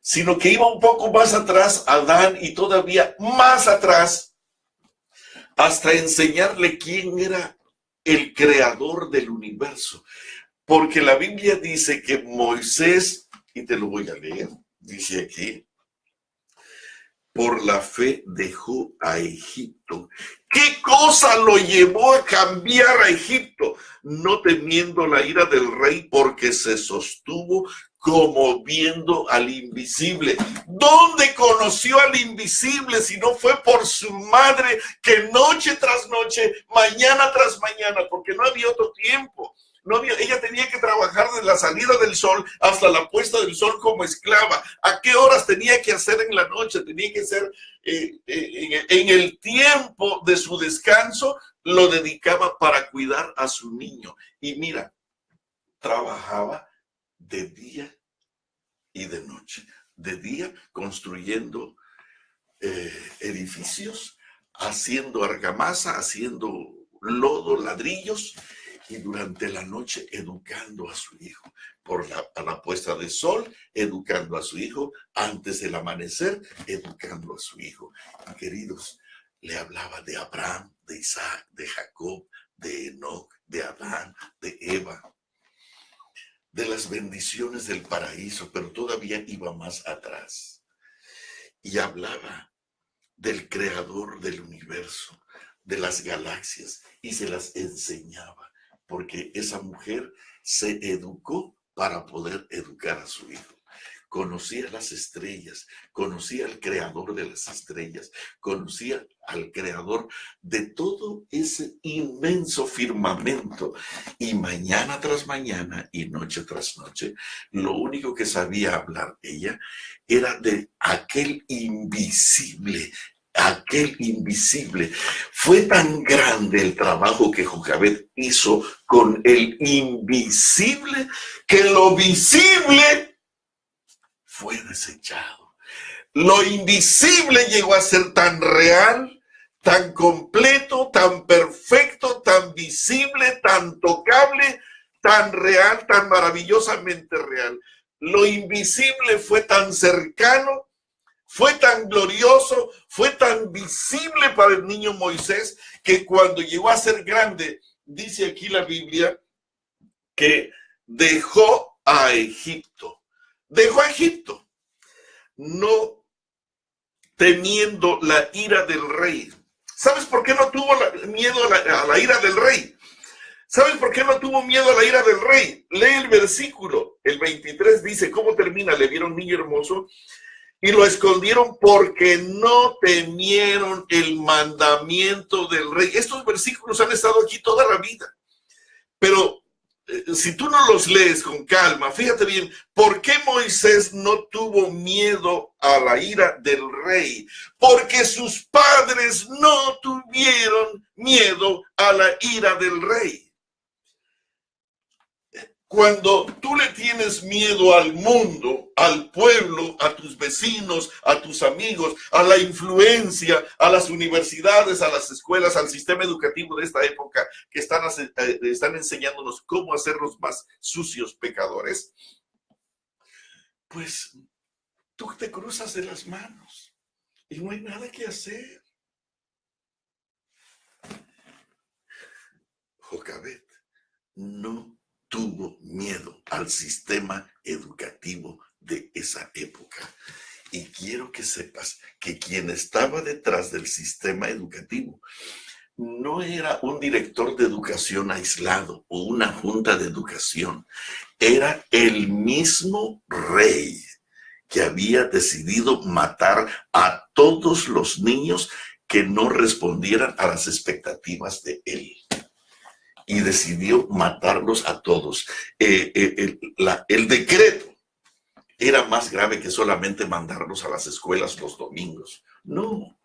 sino que iba un poco más atrás, Adán, y todavía más atrás, hasta enseñarle quién era el creador del universo. Porque la Biblia dice que Moisés, y te lo voy a leer, dice aquí, por la fe dejó a Egipto. ¿Qué cosa lo llevó a cambiar a Egipto? No temiendo la ira del rey, porque se sostuvo como viendo al invisible. ¿Dónde conoció al invisible si no fue por su madre, que noche tras noche, mañana tras mañana, porque no había otro tiempo? Ella tenía que trabajar desde la salida del sol hasta la puesta del sol como esclava. ¿A qué horas tenía que hacer en la noche? Tenía que ser en el tiempo de su descanso, lo dedicaba para cuidar a su niño. Y mira, trabajaba de día y de noche. De día construyendo edificios, haciendo argamasa, haciendo lodo, ladrillos, y durante la noche educando a su hijo. A la puesta de sol, educando a su hijo. Antes del amanecer, educando a su hijo. Y queridos, le hablaba de Abraham, de Isaac, de Jacob, de Enoc, de Adán, de Eva, de las bendiciones del paraíso, pero todavía iba más atrás. Y hablaba del creador del universo, de las galaxias, y se las enseñaba, porque esa mujer se educó para poder educar a su hijo. Conocía las estrellas, conocía al creador de las estrellas, conocía al creador de todo ese inmenso firmamento. Y mañana tras mañana y noche tras noche, lo único que sabía hablar ella era de aquel invisible. Aquel invisible. Fue tan grande el trabajo que Jocabed hizo con el invisible que lo visible fue desechado. Lo invisible llegó a ser tan real, tan completo, tan perfecto, tan visible, tan tocable, tan real, tan maravillosamente real. Lo invisible fue tan cercano, fue tan glorioso, fue tan visible para el niño Moisés, que cuando llegó a ser grande, dice aquí la Biblia, que dejó a Egipto. Dejó a Egipto, no temiendo la ira del rey. ¿Sabes por qué no tuvo miedo a la ira del rey? ¿Sabes por qué no tuvo miedo a la ira del rey? Lee el versículo, el 23 dice, ¿cómo termina? Le vieron niño hermoso y lo escondieron porque no temieron el mandamiento del rey. Estos versículos han estado aquí toda la vida, pero si tú no los lees con calma, fíjate bien, ¿por qué Moisés no tuvo miedo a la ira del rey? Porque sus padres no tuvieron miedo a la ira del rey. Cuando tú le tienes miedo al mundo, al pueblo, a tus vecinos, a tus amigos, a la influencia, a las universidades, a las escuelas, al sistema educativo de esta época que están enseñándonos cómo hacernos más sucios pecadores, pues tú te cruzas de las manos y no hay nada que hacer. Jocabed no tuvo miedo al sistema educativo de esa época. Y quiero que sepas que quien estaba detrás del sistema educativo no era un director de educación aislado o una junta de educación. Era el mismo rey que había decidido matar a todos los niños que no respondieran a las expectativas de él. Y decidió matarlos a todos. El decreto era más grave que solamente mandarlos a las escuelas los domingos. No,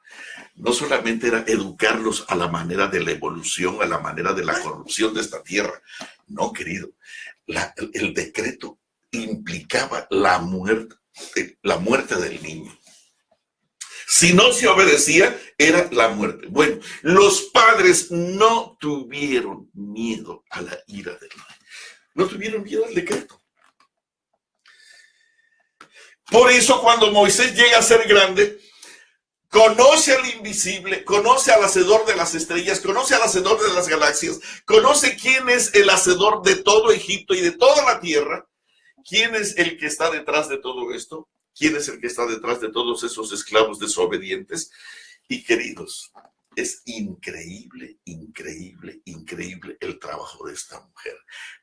no solamente era educarlos a la manera de la evolución, a la manera de la corrupción de esta tierra. No, querido, el decreto implicaba la muerte del niño. Si no se obedecía, era la muerte. Bueno, los padres no tuvieron miedo a la ira del rey. No tuvieron miedo al decreto. Por eso cuando Moisés llega a ser grande, conoce al invisible, conoce al hacedor de las estrellas, conoce al hacedor de las galaxias, conoce quién es el hacedor de todo Egipto y de toda la tierra. ¿Quién es el que está detrás de todo esto? ¿Quién es el que está detrás de todos esos esclavos desobedientes? Y queridos, es increíble, increíble, increíble el trabajo de esta mujer.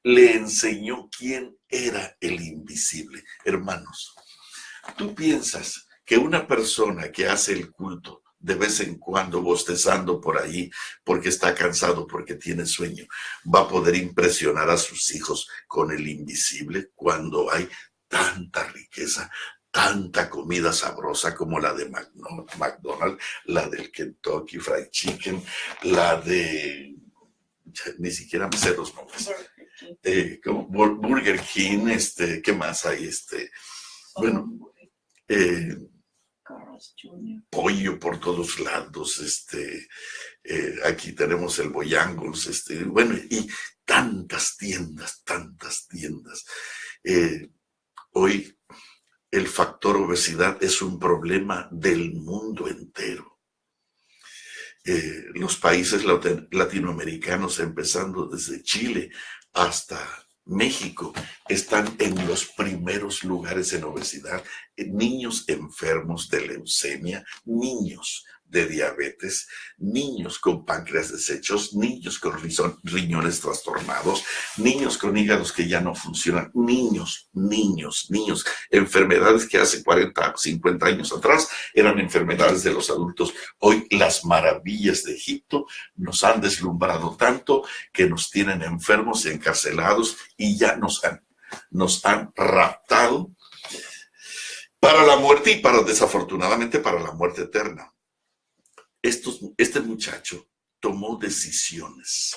Le enseñó quién era el invisible. Hermanos, ¿tú piensas que una persona que hace el culto de vez en cuando bostezando por ahí porque está cansado, porque tiene sueño, va a poder impresionar a sus hijos con el invisible cuando hay tanta riqueza, tanta comida sabrosa como la de McDonald's, la del Kentucky Fried Chicken, la de... ni siquiera me sé los nombres. Como Burger King, ¿qué más hay? Bueno, pollo por todos lados, aquí tenemos el Boyangles, bueno, y tantas tiendas, hoy el factor obesidad es un problema del mundo entero. Los países latinoamericanos, empezando desde Chile hasta México, están en los primeros lugares en obesidad. Niños enfermos de leucemia, niños de diabetes, niños con páncreas deshechos, niños con riñones trastornados, niños con hígados que ya no funcionan, niños, enfermedades que hace 40, 50 años atrás eran enfermedades de los adultos. Hoy las maravillas de Egipto nos han deslumbrado tanto que nos tienen enfermos, encarcelados y ya nos han raptado para la muerte y desafortunadamente para la muerte eterna. Este muchacho tomó decisiones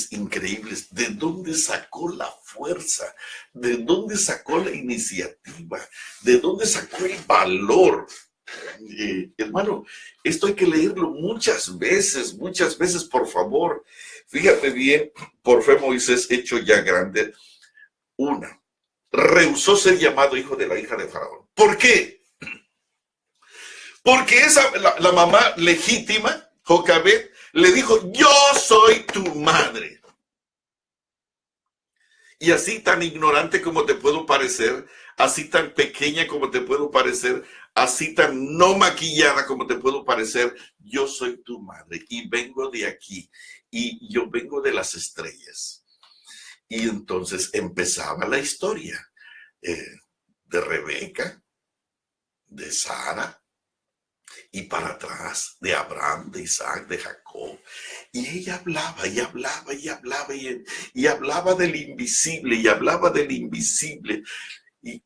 increíbles. ¿De dónde sacó la fuerza? ¿De dónde sacó la iniciativa? ¿De dónde sacó el valor? Hermano, esto hay que leerlo muchas veces, por favor. Fíjate bien, por fe Moisés, hecho ya grande, rehusó ser llamado hijo de la hija de Faraón. ¿Por qué? Porque la mamá legítima, Jocabed, le dijo, yo soy tu madre. Y así tan ignorante como te puedo parecer, así tan pequeña como te puedo parecer, así tan no maquillada como te puedo parecer, yo soy tu madre y vengo de aquí y yo vengo de las estrellas. Y entonces empezaba la historia de Rebeca, de Sara, y para atrás de Abraham, de Isaac, de Jacob. Y ella hablaba y hablaba y hablaba y hablaba del invisible y hablaba del invisible. Y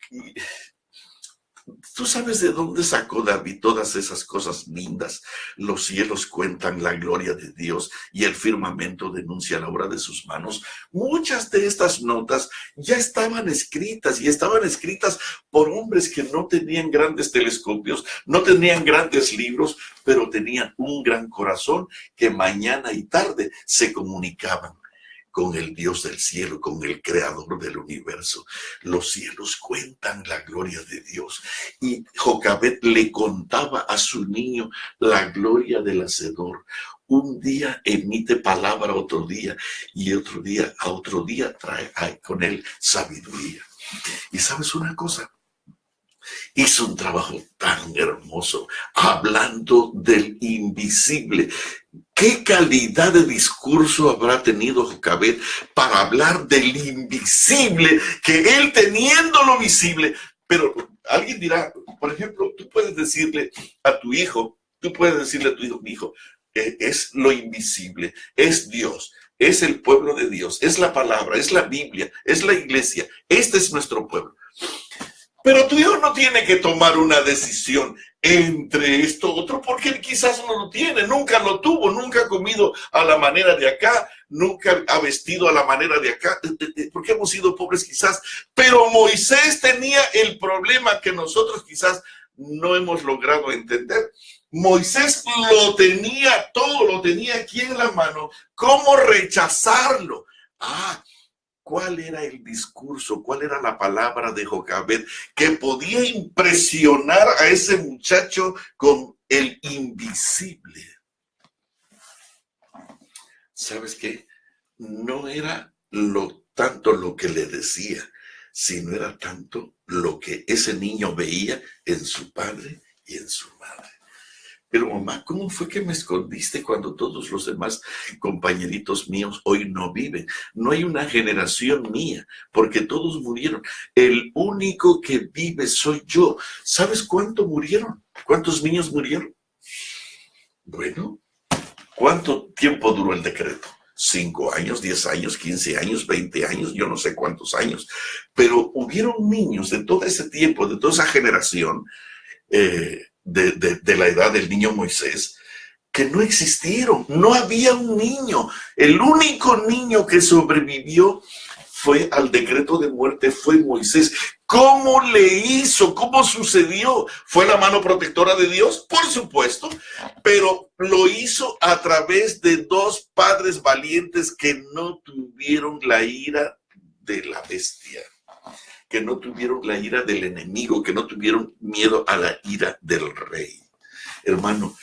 ¿tú sabes de dónde sacó David todas esas cosas lindas? Los cielos cuentan la gloria de Dios y el firmamento denuncia la obra de sus manos. Muchas de estas notas ya estaban escritas y estaban escritas por hombres que no tenían grandes telescopios, no tenían grandes libros, pero tenían un gran corazón que mañana y tarde se comunicaban con el Dios del cielo, con el creador del universo. Los cielos cuentan la gloria de Dios. Y Jocabed le contaba a su niño la gloria del Hacedor. Un día emite palabra, otro día, y a otro día trae con él sabiduría. Y ¿sabes una cosa? Hizo un trabajo tan hermoso hablando del invisible. ¿Qué calidad de discurso habrá tenido Jocabed para hablar del invisible, que él teniendo lo visible? Pero alguien dirá, por ejemplo, tú puedes decirle a tu hijo, mi hijo, es lo invisible, es Dios, es el pueblo de Dios, es la palabra, es la Biblia, es la iglesia, este es nuestro pueblo. Pero tu hijo no tiene que tomar una decisión entre esto otro, porque él quizás no lo tiene, nunca lo tuvo, nunca ha comido a la manera de acá, nunca ha vestido a la manera de acá, porque hemos sido pobres quizás, pero Moisés tenía el problema que nosotros quizás no hemos logrado entender. Moisés lo tenía todo, lo tenía aquí en la mano. ¿Cómo rechazarlo? ¿Cuál era el discurso? ¿Cuál era la palabra de Jocabed que podía impresionar a ese muchacho con el invisible? ¿Sabes qué? No era tanto lo que le decía, sino era tanto lo que ese niño veía en su padre y en su madre. Pero mamá, ¿cómo fue que me escondiste cuando todos los demás compañeritos míos hoy no viven? No hay una generación mía, porque todos murieron. El único que vive soy yo. ¿Sabes cuánto murieron? ¿Cuántos niños murieron? Bueno, ¿cuánto tiempo duró el decreto? 5 años, 10 años, 15 años, 20 años, yo no sé cuántos años. Pero hubieron niños de todo ese tiempo, de toda esa generación, de la edad del niño Moisés, que no existieron, no había un niño. El único niño que sobrevivió fue al decreto de muerte, fue Moisés. ¿Cómo le hizo? ¿Cómo sucedió? ¿Fue la mano protectora de Dios? Por supuesto, pero lo hizo a través de 2 padres valientes que no tuvieron la ira de la bestia, que no tuvieron la ira del enemigo, que no tuvieron miedo a la ira del rey. Hermano,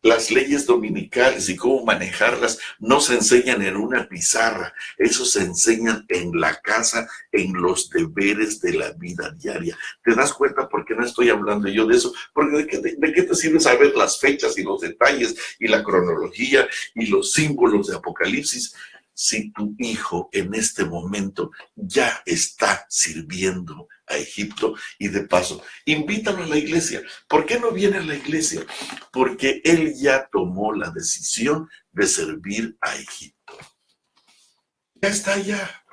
las leyes dominicales y cómo manejarlas no se enseñan en una pizarra, eso se enseñan en la casa, en los deberes de la vida diaria. ¿Te das cuenta por qué no estoy hablando yo de eso? Porque ¿de qué te sirve saber las fechas y los detalles y la cronología y los símbolos de Apocalipsis si tu hijo en este momento ya está sirviendo a Egipto? Y de paso, invítalo a la iglesia. ¿Por qué no viene a la iglesia? Porque él ya tomó la decisión de servir a Egipto. Ya está allá.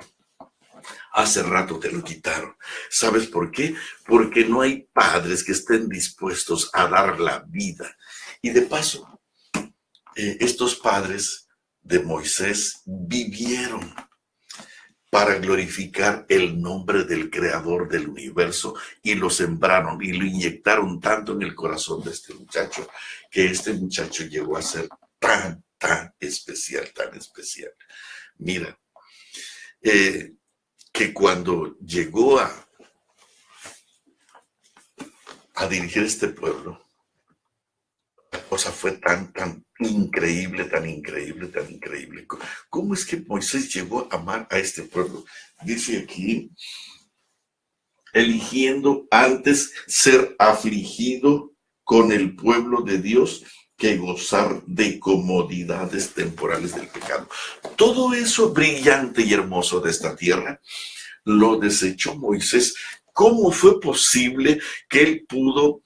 Hace rato te lo quitaron. ¿Sabes por qué? Porque no hay padres que estén dispuestos a dar la vida. Y de paso, estos padres de Moisés vivieron para glorificar el nombre del creador del universo y lo sembraron y lo inyectaron tanto en el corazón de este muchacho que este muchacho llegó a ser tan especial, tan especial. Mira, que cuando llegó a dirigir este pueblo, la cosa fue tan increíble, tan increíble, tan increíble. ¿Cómo es que Moisés llegó a amar a este pueblo? Dice aquí, eligiendo antes ser afligido con el pueblo de Dios que gozar de comodidades temporales del pecado. Todo eso brillante y hermoso de esta tierra lo desechó Moisés. ¿Cómo fue posible que él pudo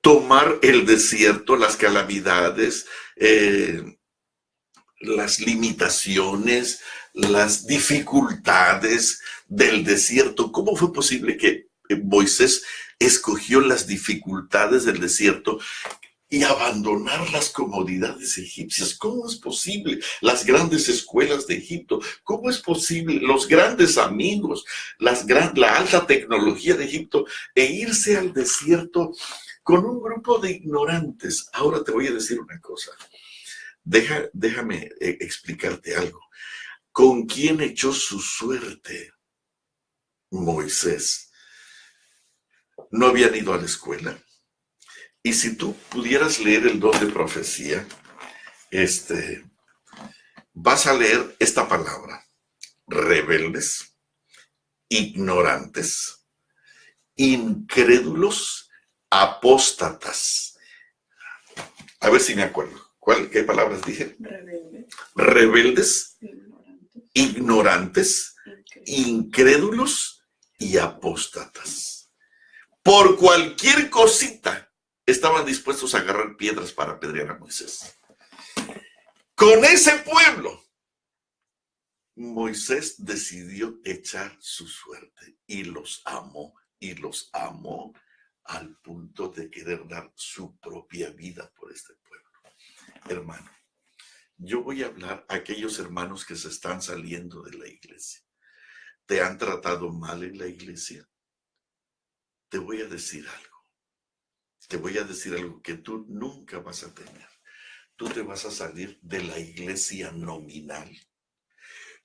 tomar el desierto, las calamidades, las limitaciones, las dificultades del desierto? ¿Cómo fue posible que Moisés escogió las dificultades del desierto y abandonar las comodidades egipcias? ¿Cómo es posible? Las grandes escuelas de Egipto. ¿Cómo es posible? Los grandes amigos, la alta tecnología de Egipto, e irse al desierto con un grupo de ignorantes. Ahora te voy a decir una cosa. Déjame explicarte algo. ¿Con quién echó su suerte Moisés? No habían ido a la escuela. Y si tú pudieras leer el don de profecía, vas a leer esta palabra: rebeldes, ignorantes, incrédulos, apóstatas. A ver si me acuerdo. ¿Qué palabras dije? Rebeldes, ignorantes, incrédulos y apóstatas. Por cualquier cosita estaban dispuestos a agarrar piedras para apedrear a Moisés. Con ese pueblo, Moisés decidió echar su suerte y los amó al punto de querer dar su propia vida por este pueblo. Hermano, yo voy a hablar a aquellos hermanos que se están saliendo de la iglesia. ¿Te han tratado mal en la iglesia? Te voy a decir algo. Te voy a decir algo que tú nunca vas a tener. Tú te vas a salir de la iglesia nominal.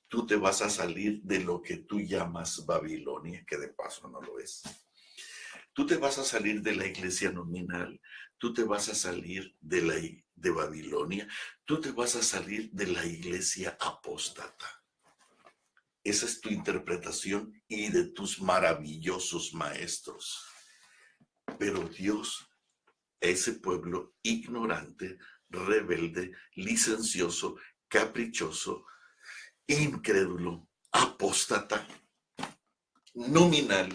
Tú te vas a salir de lo que tú llamas Babilonia, que de paso no lo es. Tú te vas a salir de la iglesia nominal. Tú te vas a salir de Babilonia. Tú te vas a salir de la iglesia apóstata. Esa es tu interpretación y de tus maravillosos maestros. Pero Dios, ese pueblo ignorante, rebelde, licencioso, caprichoso, incrédulo, apóstata, nominal,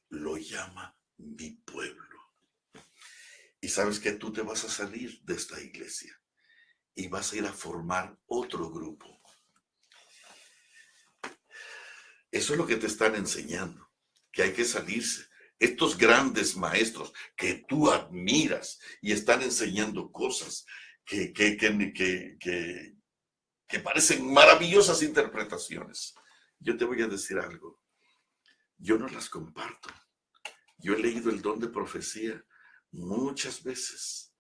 lo llama mi pueblo. Y sabes que tú te vas a salir de esta iglesia y vas a ir a formar otro grupo. Eso es lo que te están enseñando, que hay que salirse. Estos grandes maestros que tú admiras y están enseñando cosas que parecen maravillosas interpretaciones. Yo te voy a decir algo. Yo no las comparto. Yo he leído el don de profecía muchas veces,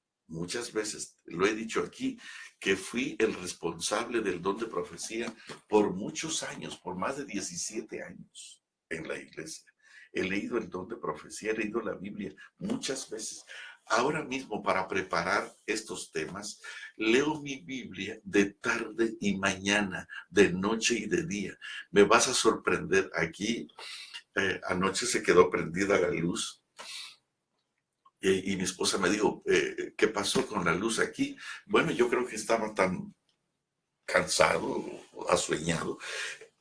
lo he dicho aquí, que fui el responsable del don de profecía por muchos años, por más de 17 años en la iglesia. He leído el don de profecía, he leído la Biblia muchas veces. Ahora mismo, para preparar estos temas, leo mi Biblia de tarde y mañana, de noche y de día. Me vas a sorprender. Aquí anoche se quedó prendida la luz y mi esposa me dijo, ¿qué pasó con la luz aquí? Bueno, yo creo que estaba tan cansado, asueñado,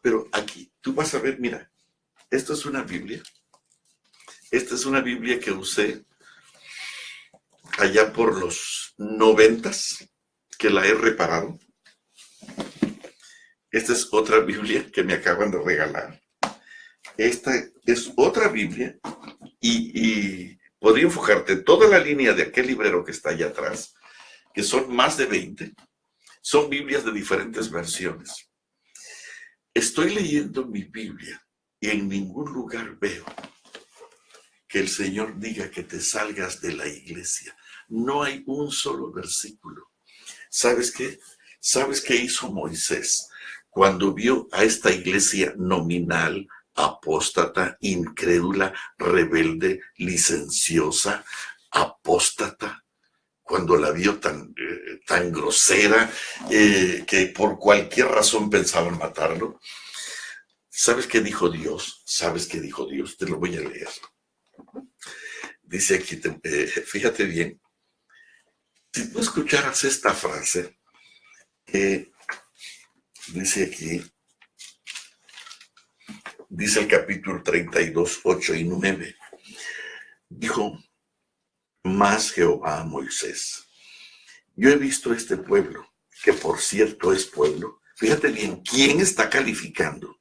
pero aquí tú vas a ver, mira, esto es una Biblia. Esta es una Biblia que usé allá por los 90s, que la he reparado. Esta es otra Biblia que me acaban de regalar. Esta es otra Biblia y podría enfocarte toda la línea de aquel librero que está allá atrás, que son más de 20. Son Biblias de diferentes versiones. Estoy leyendo mi Biblia y en ningún lugar veo que el Señor diga que te salgas de la iglesia. No hay un solo versículo. ¿Sabes qué? ¿Sabes qué hizo Moisés cuando vio a esta iglesia nominal, apóstata, incrédula, rebelde, licenciosa, apóstata? Cuando la vio tan grosera que por cualquier razón pensaban matarlo. ¿Sabes qué dijo Dios? ¿Sabes qué dijo Dios? Te lo voy a leer. Dice aquí, fíjate bien, si tú escucharas esta frase, dice aquí, dice el capítulo 32, 8 y 9, dijo, más Jehová a Moisés, yo he visto este pueblo, que por cierto es pueblo. Fíjate bien, ¿quién está calificando?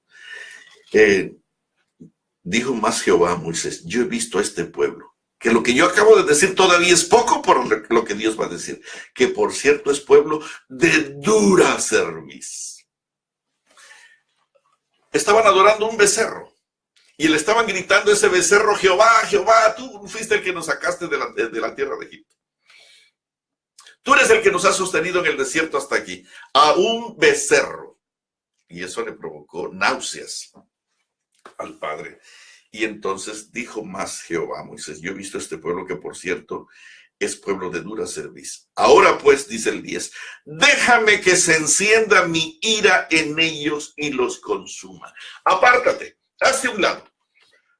Dijo más Jehová a Moisés, yo he visto a este pueblo, que lo que yo acabo de decir todavía es poco por lo que Dios va a decir, que por cierto es pueblo de dura cerviz. Estaban adorando un becerro y le estaban gritando a ese becerro, Jehová, Jehová, tú fuiste el que nos sacaste de la tierra de Egipto. Tú eres el que nos ha sostenido en el desierto hasta aquí, a un becerro. Y eso le provocó náuseas al Padre. Y entonces dijo más Jehová a Moisés, yo he visto a este pueblo que por cierto es pueblo de dura cerviz. Ahora pues, dice el 10, déjame que se encienda mi ira en ellos y los consuma. Apártate, hazte a un lado.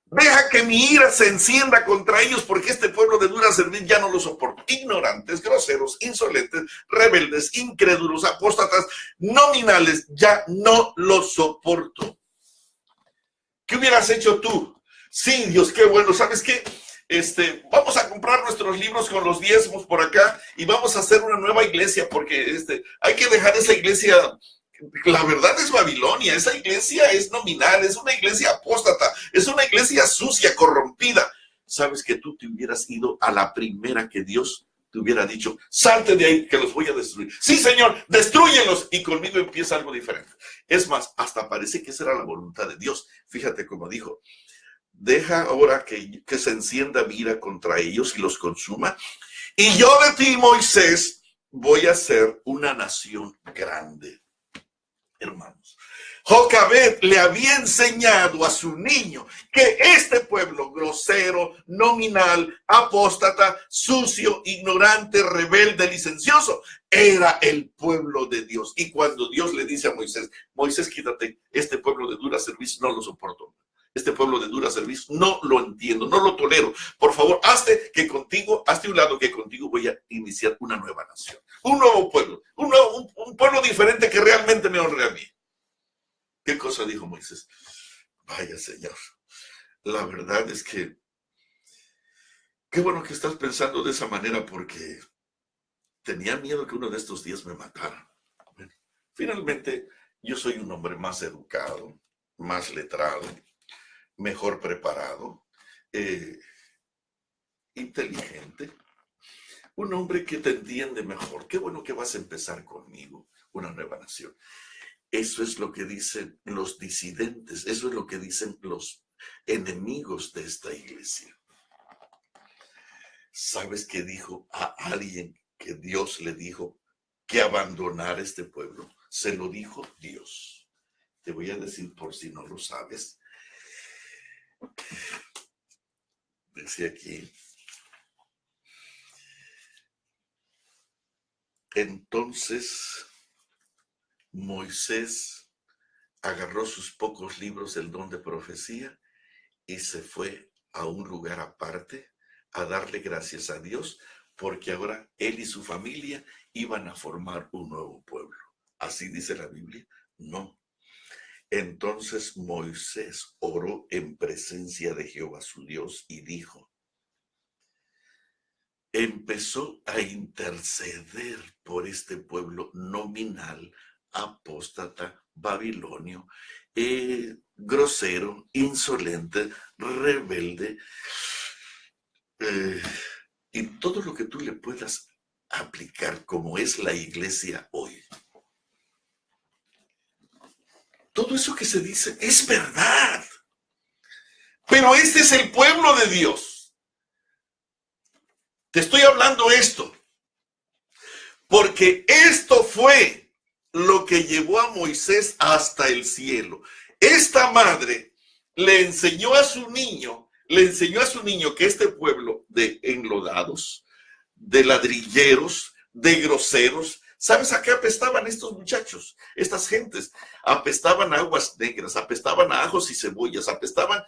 Deja que mi ira se encienda contra ellos porque este pueblo de dura cerviz ya no lo soporto. Ignorantes, groseros, insolentes, rebeldes, incrédulos, apóstatas, nominales, ya no lo soporto. ¿Qué hubieras hecho tú? Sí, Dios, qué bueno. ¿Sabes qué? Vamos a comprar nuestros libros con los diezmos por acá y vamos a hacer una nueva iglesia porque hay que dejar esa iglesia. La verdad es Babilonia. Esa iglesia es nominal, es una iglesia apóstata, es una iglesia sucia, corrompida. sabes que tú te hubieras ido a la primera que Dios te hubiera dicho, salte de ahí que los voy a destruir. Sí, Señor, destrúyelos, y conmigo empieza algo diferente. Es más, hasta parece que esa era la voluntad de Dios. Fíjate cómo dijo, deja ahora que se encienda mi ira contra ellos y los consuma, y yo de ti, Moisés, voy a ser una nación grande. Hermanos, Jocabed le había enseñado a su niño que este pueblo grosero, nominal, apóstata, sucio, ignorante, rebelde, licencioso, era el pueblo de Dios. Y cuando Dios le dice a Moisés, Moisés, quítate, este pueblo de dura servicio no lo soporto. Este pueblo de dura servicio no lo entiendo, no lo tolero. Por favor, hazte un lado, que contigo voy a iniciar una nueva nación, un nuevo pueblo, un pueblo diferente que realmente me honre a mí. ¿Qué cosa dijo Moisés? Vaya, Señor, la verdad es que qué bueno que estás pensando de esa manera, porque tenía miedo que uno de estos días me matara. Bueno, finalmente, yo soy un hombre más educado, más letrado, mejor preparado, inteligente, un hombre que te entiende mejor. Qué bueno que vas a empezar conmigo una nueva nación. Eso es lo que dicen los disidentes, eso es lo que dicen los enemigos de esta iglesia. ¿Sabes qué dijo a alguien que Dios le dijo que abandonara este pueblo? Se lo dijo Dios. Te voy a decir por si no lo sabes. Dice aquí, entonces Moisés agarró sus pocos libros del don de profecía y se fue a un lugar aparte a darle gracias a Dios, porque ahora él y su familia iban a formar un nuevo pueblo. ¿Así dice la Biblia? No. Entonces Moisés oró en presencia de Jehová su Dios y dijo, empezó a interceder por este pueblo nominal, apóstata, babilonio, grosero, insolente, rebelde, y todo lo que tú le puedas aplicar como es la iglesia hoy. Todo eso que se dice es verdad. Pero este es el pueblo de Dios. Te estoy hablando esto, porque esto fue lo que llevó a Moisés hasta el cielo. Esta madre le enseñó a su niño que este pueblo de enlodados, de ladrilleros, de groseros, ¿sabes a qué apestaban estos muchachos? Estas gentes apestaban a aguas negras, apestaban a ajos y cebollas, apestaban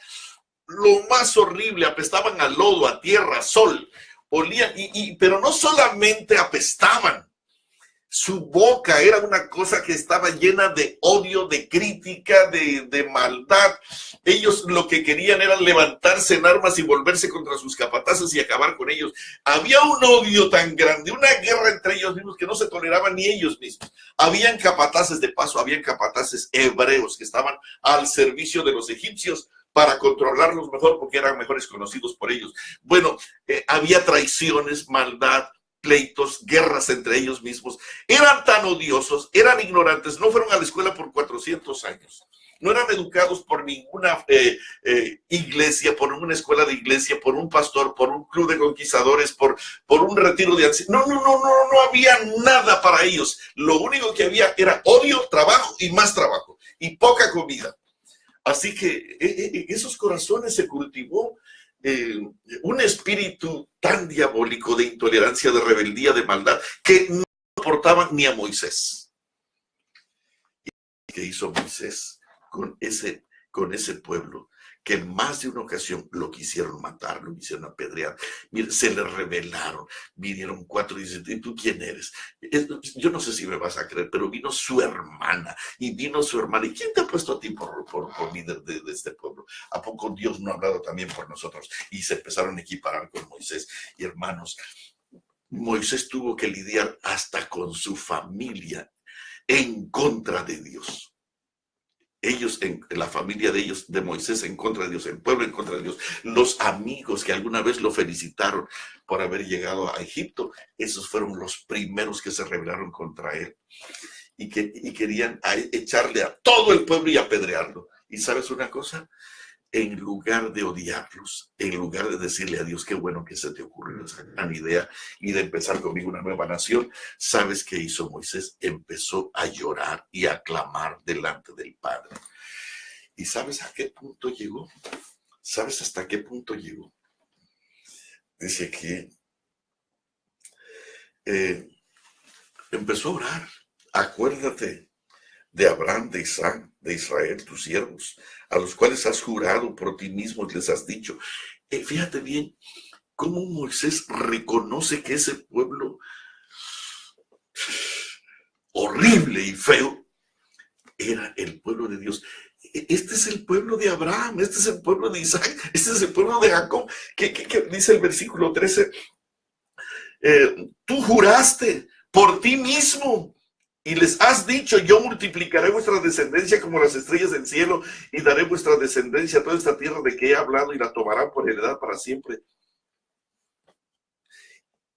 lo más horrible, apestaban a lodo, a tierra, a sol, olían, pero no solamente apestaban. Su boca era una cosa que estaba llena de odio, de crítica, de maldad. Ellos lo que querían era levantarse en armas y volverse contra sus capataces y acabar con ellos. Había un odio tan grande, una guerra entre ellos mismos que no se toleraban ni ellos mismos. Habían capataces de paso, habían capataces hebreos que estaban al servicio de los egipcios para controlarlos mejor porque eran mejores conocidos por ellos. Bueno, había traiciones, maldad, pleitos, guerras entre ellos mismos. Eran tan odiosos, eran ignorantes, no fueron a la escuela por 400 años. No eran educados por ninguna iglesia, por una escuela de iglesia, por un pastor, por un club de conquistadores, por un retiro de ancianos. No había nada para ellos. Lo único que había era odio, trabajo y más trabajo y poca comida. Así que esos corazones se cultivó un espíritu tan diabólico de intolerancia, de rebeldía, de maldad, que no soportaban ni a Moisés. ¿Qué hizo Moisés con ese pueblo? Que en más de una ocasión lo quisieron matar, lo quisieron apedrear. Mire, se le rebelaron. Vinieron 4 y dicen, ¿y tú quién eres? Yo no sé si me vas a creer, pero vino su hermana. ¿Y quién te ha puesto a ti por líder de este pueblo? ¿A poco Dios no ha hablado también por nosotros? Y se empezaron a equiparar con Moisés. Y hermanos, Moisés tuvo que lidiar hasta con su familia en contra de Dios. ellos, en la familia de ellos, de Moisés en contra de Dios, el pueblo en contra de Dios, los amigos que alguna vez lo felicitaron por haber llegado a Egipto, esos fueron los primeros que se rebelaron contra él y querían echarle a todo el pueblo y apedrearlo. ¿Y sabes una cosa? En lugar de odiarlos, en lugar de decirle a Dios, qué bueno que se te ocurrió esa gran idea y de empezar conmigo una nueva nación, ¿sabes qué hizo Moisés? Empezó a llorar y a clamar delante del Padre. ¿Y sabes a qué punto llegó? ¿Sabes hasta qué punto llegó? Dice que empezó a orar. Acuérdate de Abraham, de Isaac, de Israel, tus siervos, a los cuales has jurado por ti mismo, les has dicho. Fíjate bien cómo Moisés reconoce que ese pueblo horrible y feo era el pueblo de Dios. Este es el pueblo de Abraham, este es el pueblo de Isaac, este es el pueblo de Jacob. ¿Qué dice el versículo 13? Tú juraste por ti mismo y les has dicho, yo multiplicaré vuestra descendencia como las estrellas del cielo y daré vuestra descendencia a toda esta tierra de que he hablado y la tomarán por heredad para siempre.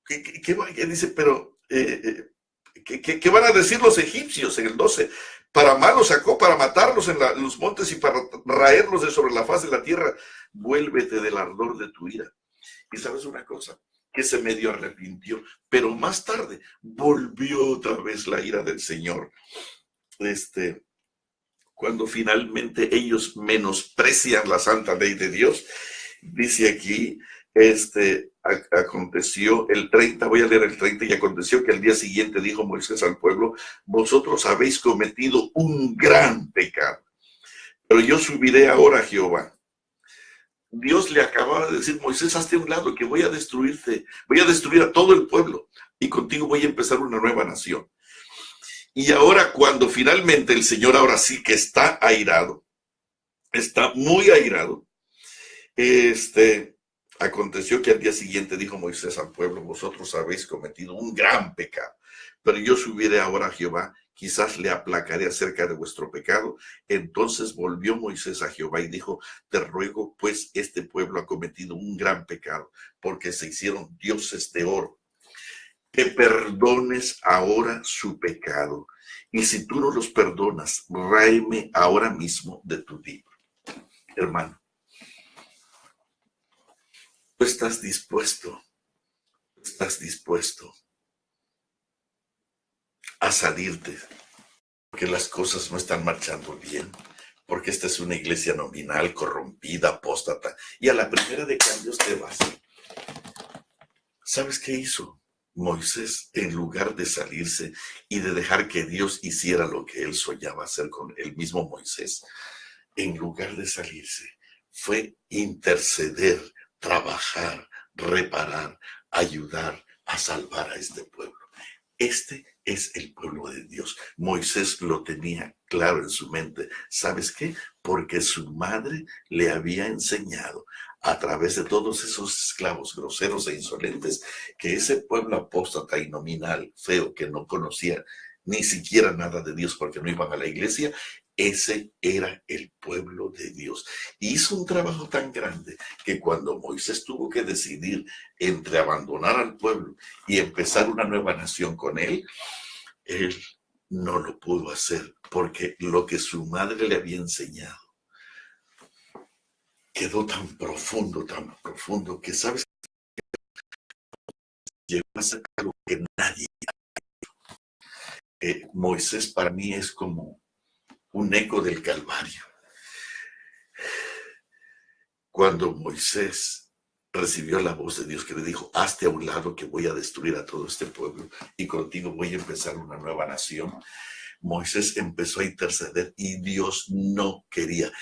¿Qué dice? Pero, ¿qué van a decir los egipcios en el 12? Para mal los sacó, para matarlos en los montes y para raerlos de sobre la faz de la tierra. Vuélvete del ardor de tu ira. Y sabes una cosa, que se medio arrepintió, pero más tarde volvió otra vez la ira del Señor. Cuando finalmente ellos menosprecian la santa ley de Dios, dice aquí, aconteció el 30, voy a leer el 30, y aconteció que el día siguiente dijo Moisés al pueblo, vosotros habéis cometido un gran pecado, pero yo subiré ahora a Jehová. Dios le acababa de decir, Moisés, hazte a un lado que voy a destruirte, voy a destruir a todo el pueblo y contigo voy a empezar una nueva nación. Y ahora cuando finalmente el Señor ahora sí que está airado, está muy airado, aconteció que al día siguiente dijo Moisés al pueblo, vosotros habéis cometido un gran pecado, pero yo subiré ahora a Jehová, quizás le aplacaré acerca de vuestro pecado. Entonces volvió Moisés a Jehová y dijo, te ruego, pues este pueblo ha cometido un gran pecado, porque se hicieron dioses de oro, que perdones ahora su pecado. Y si tú no los perdonas, ráeme ahora mismo de tu libro. Hermano, tú estás dispuesto a salirte, porque las cosas no están marchando bien, porque esta es una iglesia nominal, corrompida, apóstata, y a la primera de cambios te vas. ¿Sabes qué hizo Moisés? En lugar de salirse y de dejar que Dios hiciera lo que él soñaba hacer con el mismo Moisés, en lugar de salirse, fue interceder, trabajar, reparar, ayudar a salvar a este pueblo. Este es el pueblo de Dios. Moisés lo tenía claro en su mente. ¿Sabes qué? Porque su madre le había enseñado a través de todos esos esclavos groseros e insolentes que ese pueblo apóstata y nominal, feo, que no conocía ni siquiera nada de Dios porque no iban a la iglesia, ese era el pueblo de Dios. Y hizo un trabajo tan grande que cuando Moisés tuvo que decidir entre abandonar al pueblo y empezar una nueva nación con él no lo pudo hacer porque lo que su madre le había enseñado quedó tan profundo que, ¿sabes? Llegó a ser algo que nadie ha hecho. Moisés para mí es como un eco del Calvario. Cuando Moisés recibió la voz de Dios que le dijo, hazte a un lado que voy a destruir a todo este pueblo y contigo voy a empezar una nueva nación, Moisés empezó a interceder y Dios no quería.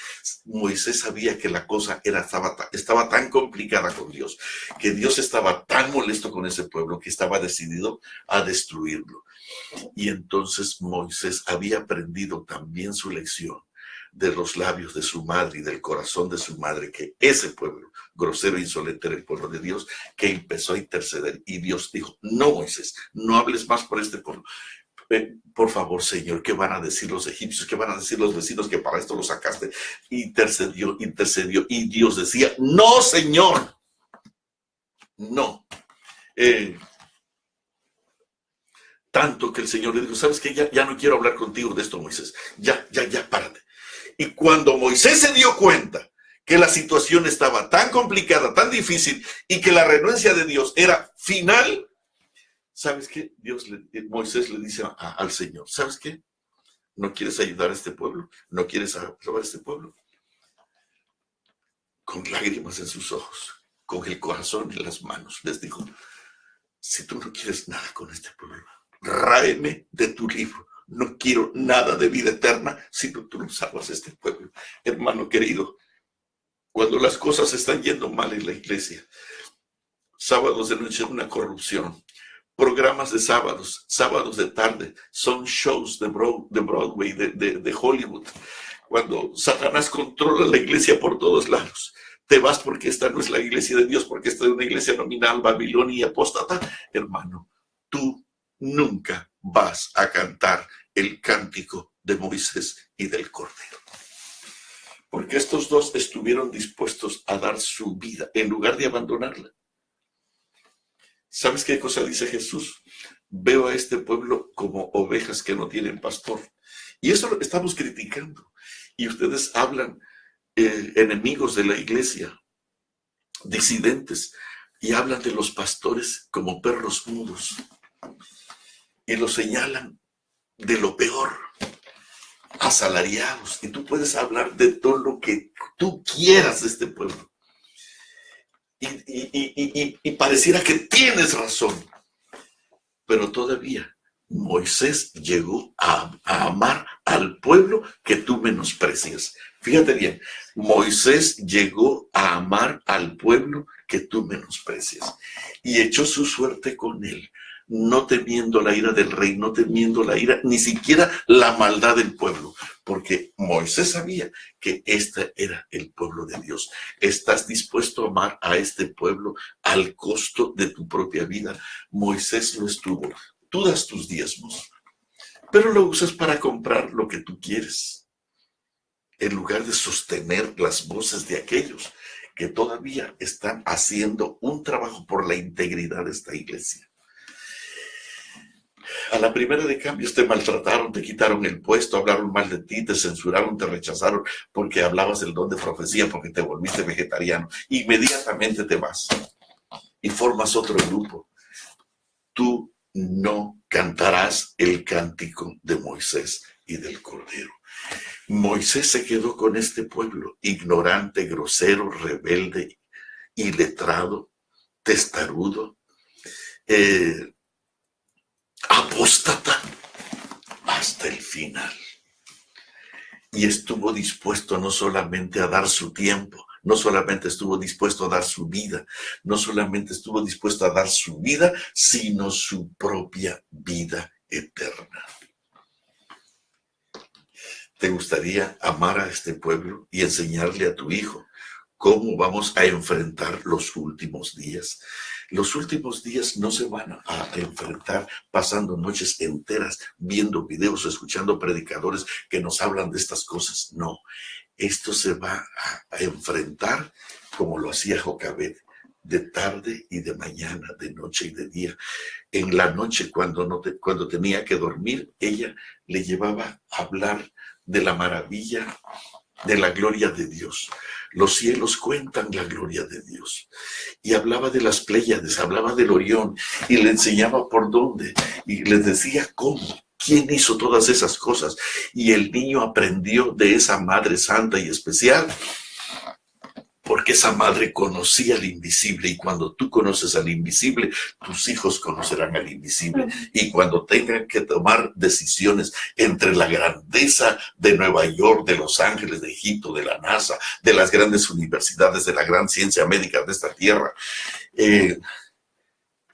Moisés sabía que la cosa estaba tan complicada con Dios, que Dios estaba tan molesto con ese pueblo que estaba decidido a destruirlo. Y entonces Moisés había aprendido también su lección de los labios de su madre y del corazón de su madre, que ese pueblo grosero e insolente era el pueblo de Dios, que empezó a interceder. Y Dios dijo, no, Moisés, no hables más por este pueblo. Por favor, Señor, ¿qué van a decir los egipcios? ¿Qué van a decir los vecinos que para esto los sacaste? Intercedió, y Dios decía, no, Señor, no. Tanto que el Señor le dijo, ¿sabes qué? Ya no quiero hablar contigo de esto, Moisés. Ya, párate. Y cuando Moisés se dio cuenta que la situación estaba tan complicada, tan difícil, y que la renuencia de Dios era final, ¿sabes qué? Moisés le dice al Señor, ¿sabes qué? ¿No quieres ayudar a este pueblo? ¿No quieres salvar a este pueblo? Con lágrimas en sus ojos, con el corazón en las manos, les dijo, si tú no quieres nada con este pueblo, ráeme de tu libro. No quiero nada de vida eterna si tú no salvas a este pueblo. Hermano querido, cuando las cosas están yendo mal en la iglesia, sábados de noche una corrupción, programas de sábados de tarde, son shows de Broadway, de Hollywood. Cuando Satanás controla la iglesia por todos lados, te vas porque esta no es la iglesia de Dios, porque esta es una iglesia nominal, babilonia y apóstata. Hermano, tú nunca vas a cantar el cántico de Moisés y del Cordero. Porque estos dos estuvieron dispuestos a dar su vida en lugar de abandonarla. ¿Sabes qué cosa dice Jesús? Veo a este pueblo como ovejas que no tienen pastor. Y eso lo estamos criticando. Y ustedes hablan, enemigos de la iglesia, disidentes, y hablan de los pastores como perros mudos. Y los señalan de lo peor, asalariados. Y tú puedes hablar de todo lo que tú quieras de este pueblo. Y pareciera que tienes razón. Pero todavía Moisés llegó a amar al pueblo que tú menosprecias. Fíjate bien, Moisés llegó a amar al pueblo que tú menosprecias. Y echó su suerte con él, no temiendo la ira del rey, no temiendo la ira, ni siquiera la maldad del pueblo, porque Moisés sabía que este era el pueblo de Dios. ¿Estás dispuesto a amar a este pueblo al costo de tu propia vida? Moisés lo estuvo. Tú das tus diezmos, pero lo usas para comprar lo que tú quieres, en lugar de sostener las voces de aquellos que todavía están haciendo un trabajo por la integridad de esta iglesia. A la primera de cambios te maltrataron, te quitaron el puesto, hablaron mal de ti, te censuraron, te rechazaron porque hablabas del don de profecía, porque te volviste vegetariano. Inmediatamente te vas y formas otro grupo. Tú no cantarás el cántico de Moisés y del Cordero. Moisés se quedó con este pueblo, ignorante, grosero, rebelde, iletrado, testarudo, apóstata hasta el final. Y estuvo dispuesto no solamente a dar su tiempo, no solamente estuvo dispuesto a dar su vida, no solamente estuvo dispuesto a dar su vida, sino su propia vida eterna. ¿Te gustaría amar a este pueblo y enseñarle a tu hijo cómo vamos a enfrentar los últimos días? Los últimos días no se van a enfrentar pasando noches enteras viendo videos, escuchando predicadores que nos hablan de estas cosas. No, esto se va a enfrentar como lo hacía Jocabed, de tarde y de mañana, de noche y de día. En la noche, cuando tenía que dormir, ella le llevaba a hablar de la maravilla, de la gloria de Dios. Los cielos cuentan la gloria de Dios. Y hablaba de las Pléyades, hablaba del Orión, y le enseñaba por dónde, y les decía cómo, quién hizo todas esas cosas. Y el niño aprendió de esa Madre Santa y especial, porque esa madre conocía al invisible, y cuando tú conoces al invisible, tus hijos conocerán al invisible. Y cuando tengan que tomar decisiones entre la grandeza de Nueva York, de Los Ángeles, de Egipto, de la NASA, de las grandes universidades, de la gran ciencia médica de esta tierra,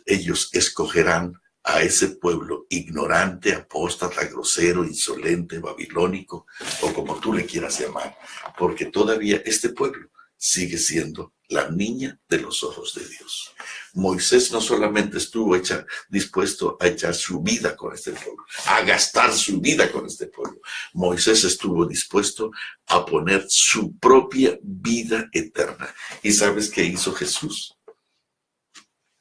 ellos escogerán a ese pueblo ignorante, apóstata, grosero, insolente, babilónico, o como tú le quieras llamar, porque todavía este pueblo sigue siendo la niña de los ojos de Dios. Moisés no solamente estuvo dispuesto a echar su vida con este pueblo, a gastar su vida con este pueblo. Moisés estuvo dispuesto a poner su propia vida eterna. ¿Y sabes qué hizo Jesús?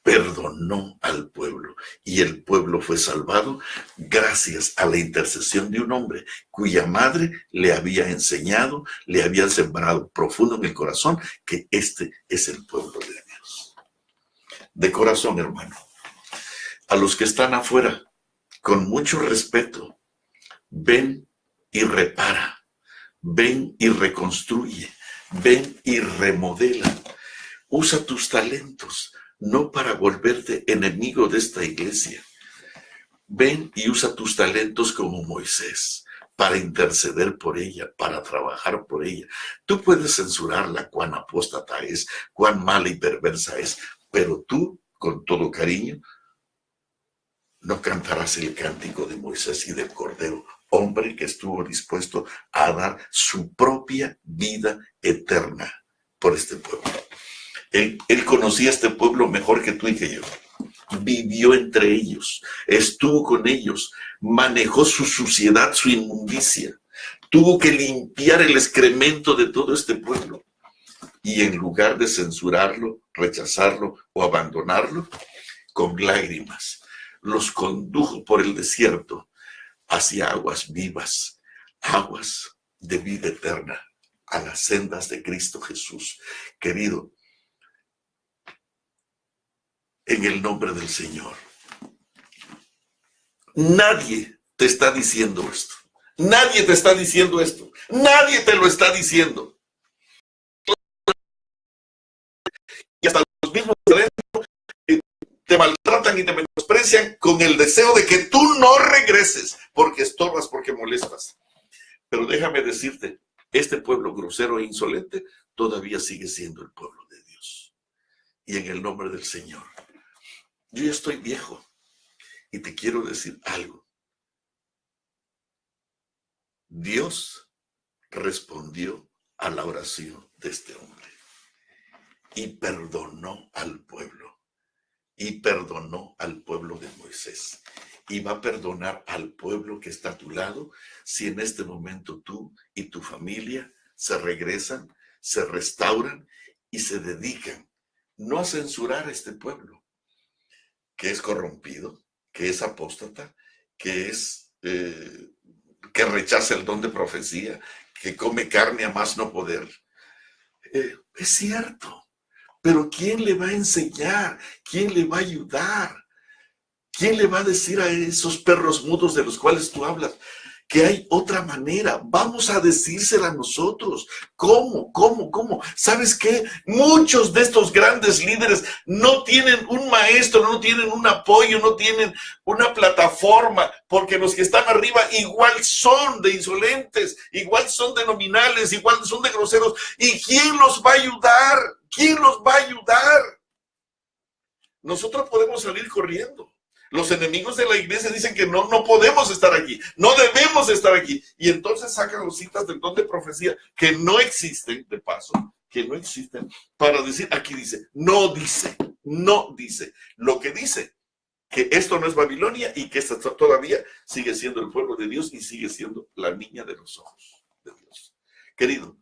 Perdonó al pueblo y el pueblo fue salvado gracias a la intercesión de un hombre cuya madre le había enseñado, le había sembrado profundo en el corazón que este es el pueblo de Dios. De corazón, hermano, a los que están afuera, con mucho respeto, ven y repara, ven y reconstruye, ven y remodela. Usa tus talentos, no para volverte enemigo de esta iglesia. Ven y usa tus talentos como Moisés, para interceder por ella, para trabajar por ella. Tú puedes censurarla, cuán apóstata es, cuán mala y perversa es, pero tú, con todo cariño, no cantarás el cántico de Moisés y del Cordero, hombre que estuvo dispuesto a dar su propia vida eterna por este pueblo. Él conocía a este pueblo mejor que tú y que yo. Vivió entre ellos, estuvo con ellos, manejó su suciedad, su inmundicia. Tuvo que limpiar el excremento de todo este pueblo. Y en lugar de censurarlo, rechazarlo o abandonarlo, con lágrimas, los condujo por el desierto hacia aguas vivas, aguas de vida eterna, a las sendas de Cristo Jesús. Querido, en el nombre del Señor, nadie te está diciendo esto. Nadie te está diciendo esto. Nadie te lo está diciendo. Y hasta los mismos te maltratan y te menosprecian con el deseo de que tú no regreses, porque estorbas, porque molestas. Pero déjame decirte, este pueblo grosero e insolente todavía sigue siendo el pueblo de Dios. Y en el nombre del Señor, yo ya estoy viejo y te quiero decir algo. Dios respondió a la oración de este hombre y perdonó al pueblo. Y perdonó al pueblo de Moisés. Y va a perdonar al pueblo que está a tu lado si en este momento tú y tu familia se regresan, se restauran y se dedican no a censurar a este pueblo que es corrompido, que es apóstata, que rechaza el don de profecía, que come carne a más no poder. Es cierto, pero ¿quién le va a enseñar? ¿Quién le va a ayudar? ¿Quién le va a decir a esos perros mudos de los cuales tú hablas que hay otra manera? Vamos a decírsela a nosotros. ¿Cómo? ¿Sabes qué? Muchos de estos grandes líderes no tienen un maestro, no tienen un apoyo, no tienen una plataforma, porque los que están arriba igual son de insolentes, igual son de nominales, igual son de groseros. ¿Y quién los va a ayudar? ¿Quién los va a ayudar? Nosotros podemos salir corriendo. Los enemigos de la iglesia dicen que no podemos estar aquí, no debemos estar aquí. Y entonces sacan los citas del don de profecía que no existen, de paso, que no existen, para decir, aquí dice. No dice. Lo que dice, que esto no es Babilonia y que esta todavía sigue siendo el pueblo de Dios y sigue siendo la niña de los ojos de Dios. Querido,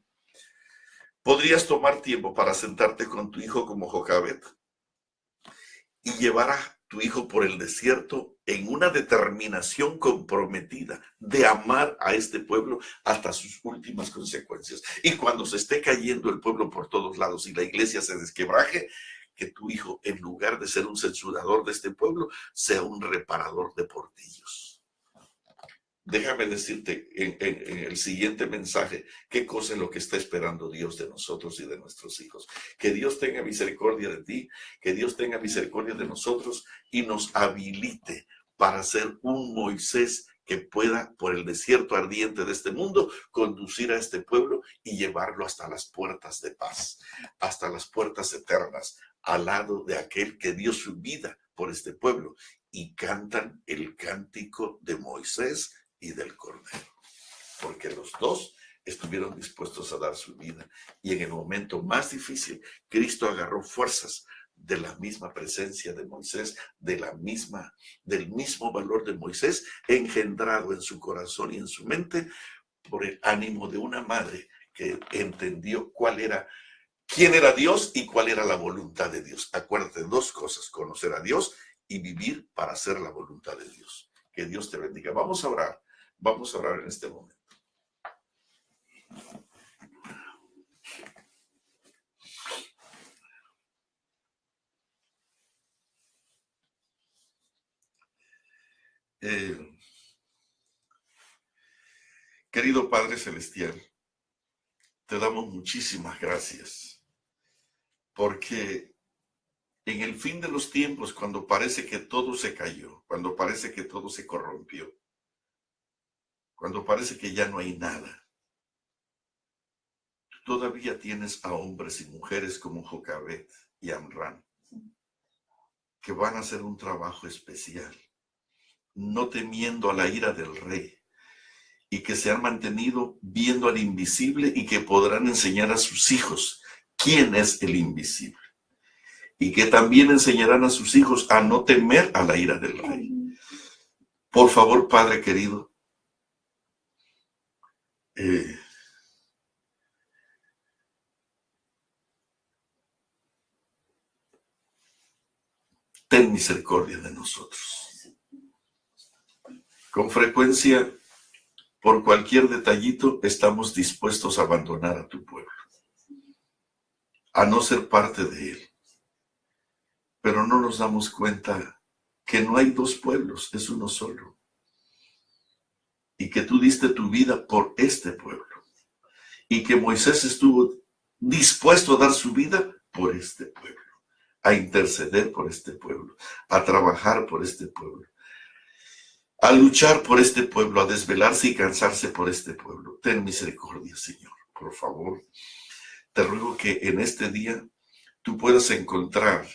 podrías tomar tiempo para sentarte con tu hijo como Jocabed y llevar a tu hijo por el desierto en una determinación comprometida de amar a este pueblo hasta sus últimas consecuencias. Y cuando se esté cayendo el pueblo por todos lados y la iglesia se desquebraje, que tu hijo, en lugar de ser un censurador de este pueblo, sea un reparador de portillos. Déjame decirte en el siguiente mensaje qué cosa es lo que está esperando Dios de nosotros y de nuestros hijos. Que Dios tenga misericordia de ti, que Dios tenga misericordia de nosotros y nos habilite para ser un Moisés que pueda, por el desierto ardiente de este mundo, conducir a este pueblo y llevarlo hasta las puertas de paz, hasta las puertas eternas, al lado de aquel que dio su vida por este pueblo. Y cantan el cántico de Moisés y del Cordero, porque los dos estuvieron dispuestos a dar su vida. Y en el momento más difícil, Cristo agarró fuerzas de la misma presencia de Moisés, del mismo valor de Moisés, engendrado en su corazón y en su mente por el ánimo de una madre que entendió quién era Dios y cuál era la voluntad de Dios. Acuérdate, 2 cosas: conocer a Dios y vivir para hacer la voluntad de Dios. Que Dios te bendiga. Vamos a orar en este momento. Querido Padre Celestial, te damos muchísimas gracias, porque en el fin de los tiempos, cuando parece que todo se cayó, cuando parece que todo se corrompió, cuando parece que ya no hay nada, tú todavía tienes a hombres y mujeres como Jocabet y Amram, que van a hacer un trabajo especial, no temiendo a la ira del rey, y que se han mantenido viendo al invisible y que podrán enseñar a sus hijos quién es el invisible. Y que también enseñarán a sus hijos a no temer a la ira del rey. Por favor, Padre querido, ten misericordia de nosotros. Con frecuencia, por cualquier detallito, estamos dispuestos a abandonar a tu pueblo, a no ser parte de él. Pero no nos damos cuenta que no hay 2 pueblos, es uno solo. Y que tú diste tu vida por este pueblo. Y que Moisés estuvo dispuesto a dar su vida por este pueblo, a interceder por este pueblo, a trabajar por este pueblo, a luchar por este pueblo, a desvelarse y cansarse por este pueblo. Ten misericordia, Señor, por favor. Te ruego que en este día tú puedas encontrar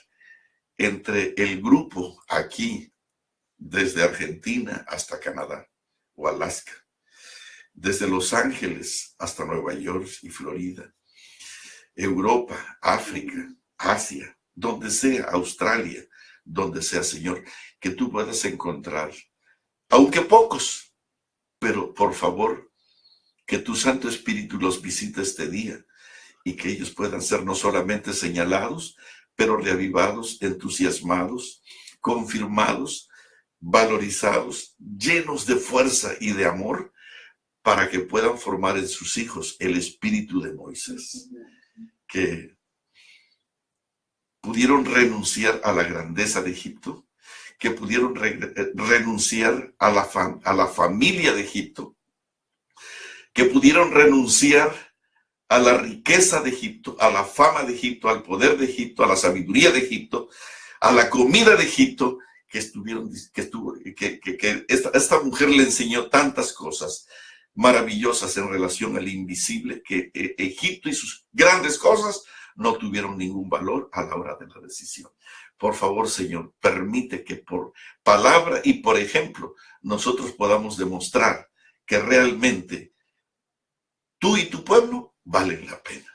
entre el grupo aquí, desde Argentina hasta Canadá o Alaska, desde Los Ángeles hasta Nueva York y Florida, Europa, África, Asia, donde sea, Australia, donde sea, Señor, que tú puedas encontrar, aunque pocos, pero por favor, que tu Santo Espíritu los visite este día y que ellos puedan ser no solamente señalados, pero reavivados, entusiasmados, confirmados, valorizados, llenos de fuerza y de amor, para que puedan formar en sus hijos el espíritu de Moisés, que pudieron renunciar a la grandeza de Egipto, que pudieron renunciar a la familia de Egipto, que pudieron renunciar a la riqueza de Egipto, a la fama de Egipto, al poder de Egipto, a la sabiduría de Egipto, a la comida de Egipto, que esta mujer le enseñó tantas cosas maravillosas en relación al invisible, que Egipto y sus grandes cosas no tuvieron ningún valor a la hora de la decisión. Por favor, Señor, permite que por palabra y por ejemplo nosotros podamos demostrar que realmente tú y tu pueblo valen la pena.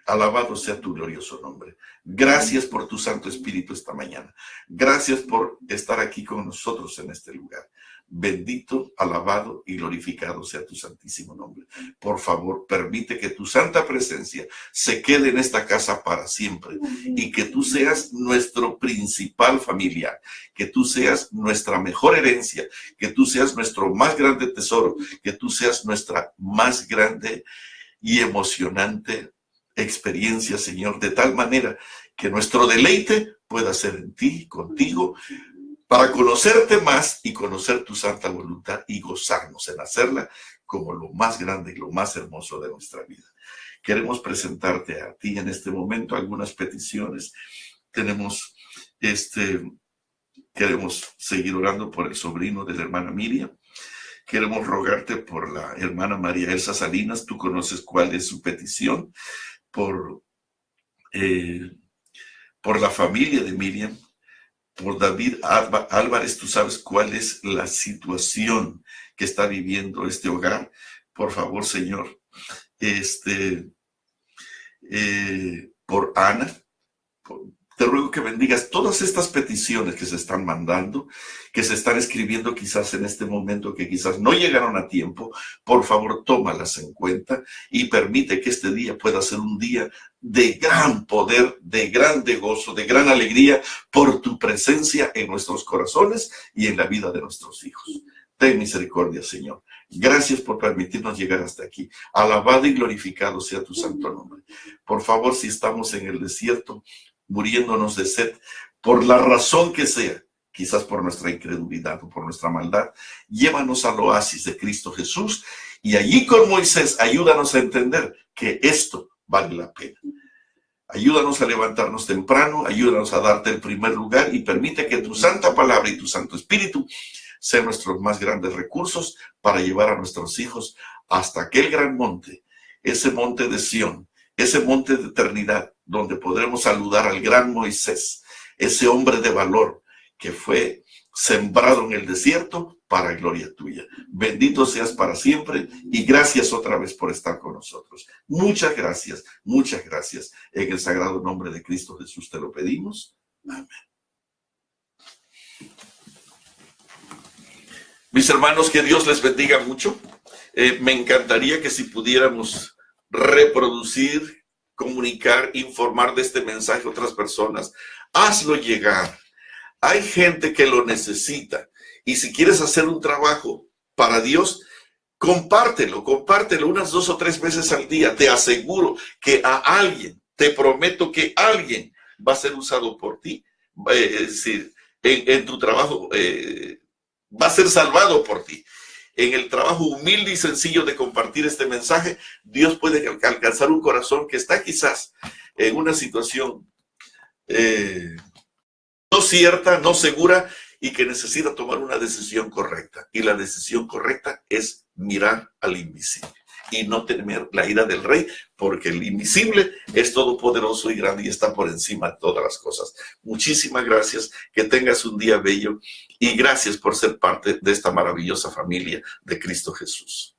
Alabado sea tu glorioso nombre. Gracias por tu Santo Espíritu esta mañana. Gracias por estar aquí con nosotros en este lugar. Bendito, alabado y glorificado sea tu santísimo nombre. Por favor, permite que tu santa presencia se quede en esta casa para siempre y que tú seas nuestro principal familiar, que tú seas nuestra mejor herencia, que tú seas nuestro más grande tesoro, que tú seas nuestra más grande y emocionante experiencia, Señor, de tal manera que nuestro deleite pueda ser en ti, contigo, para conocerte más y conocer tu santa voluntad y gozarnos en hacerla como lo más grande y lo más hermoso de nuestra vida. Queremos presentarte a ti en este momento algunas peticiones. Queremos seguir orando por el sobrino de la hermana Miriam. Queremos rogarte por la hermana María Elsa Salinas. Tú conoces cuál es su petición. Por la familia de Miriam, por David Álvarez, tú sabes cuál es la situación que está viviendo este hogar, por favor, Señor, por Ana. Te ruego que bendigas todas estas peticiones que se están mandando, que se están escribiendo quizás en este momento, que quizás no llegaron a tiempo. Por favor, tómalas en cuenta y permite que este día pueda ser un día de gran poder, de grande gozo, de gran alegría por tu presencia en nuestros corazones y en la vida de nuestros hijos. Ten misericordia, Señor. Gracias por permitirnos llegar hasta aquí. Alabado y glorificado sea tu santo nombre. Por favor, si estamos en el desierto, muriéndonos de sed, por la razón que sea, quizás por nuestra incredulidad o por nuestra maldad, llévanos al oasis de Cristo Jesús y allí con Moisés ayúdanos a entender que esto vale la pena. Ayúdanos a levantarnos temprano, ayúdanos a darte el primer lugar y permite que tu santa palabra y tu santo espíritu sean nuestros más grandes recursos para llevar a nuestros hijos hasta aquel gran monte, ese monte de Sión, ese monte de eternidad, donde podremos saludar al gran Moisés, ese hombre de valor que fue sembrado en el desierto para gloria tuya. Bendito seas para siempre y gracias otra vez por estar con nosotros. Muchas gracias, muchas gracias. En el sagrado nombre de Cristo Jesús te lo pedimos. Amén. Mis hermanos, que Dios les bendiga mucho. Me encantaría que si pudiéramos reproducir, comunicar, informar de este mensaje a otras personas, hazlo llegar. Hay gente que lo necesita y si quieres hacer un trabajo para Dios, compártelo unas 2 o 3 veces al día. Te aseguro que a alguien, te prometo que alguien va a ser usado por ti, es decir, en tu trabajo va a ser salvado por ti. En el trabajo humilde y sencillo de compartir este mensaje, Dios puede alcanzar un corazón que está quizás en una situación no cierta, no segura y que necesita tomar una decisión correcta. Y la decisión correcta es mirar al invisible y no temer la ira del rey, porque el invisible es todopoderoso y grande y está por encima de todas las cosas. Muchísimas gracias, que tengas un día bello y gracias por ser parte de esta maravillosa familia de Cristo Jesús.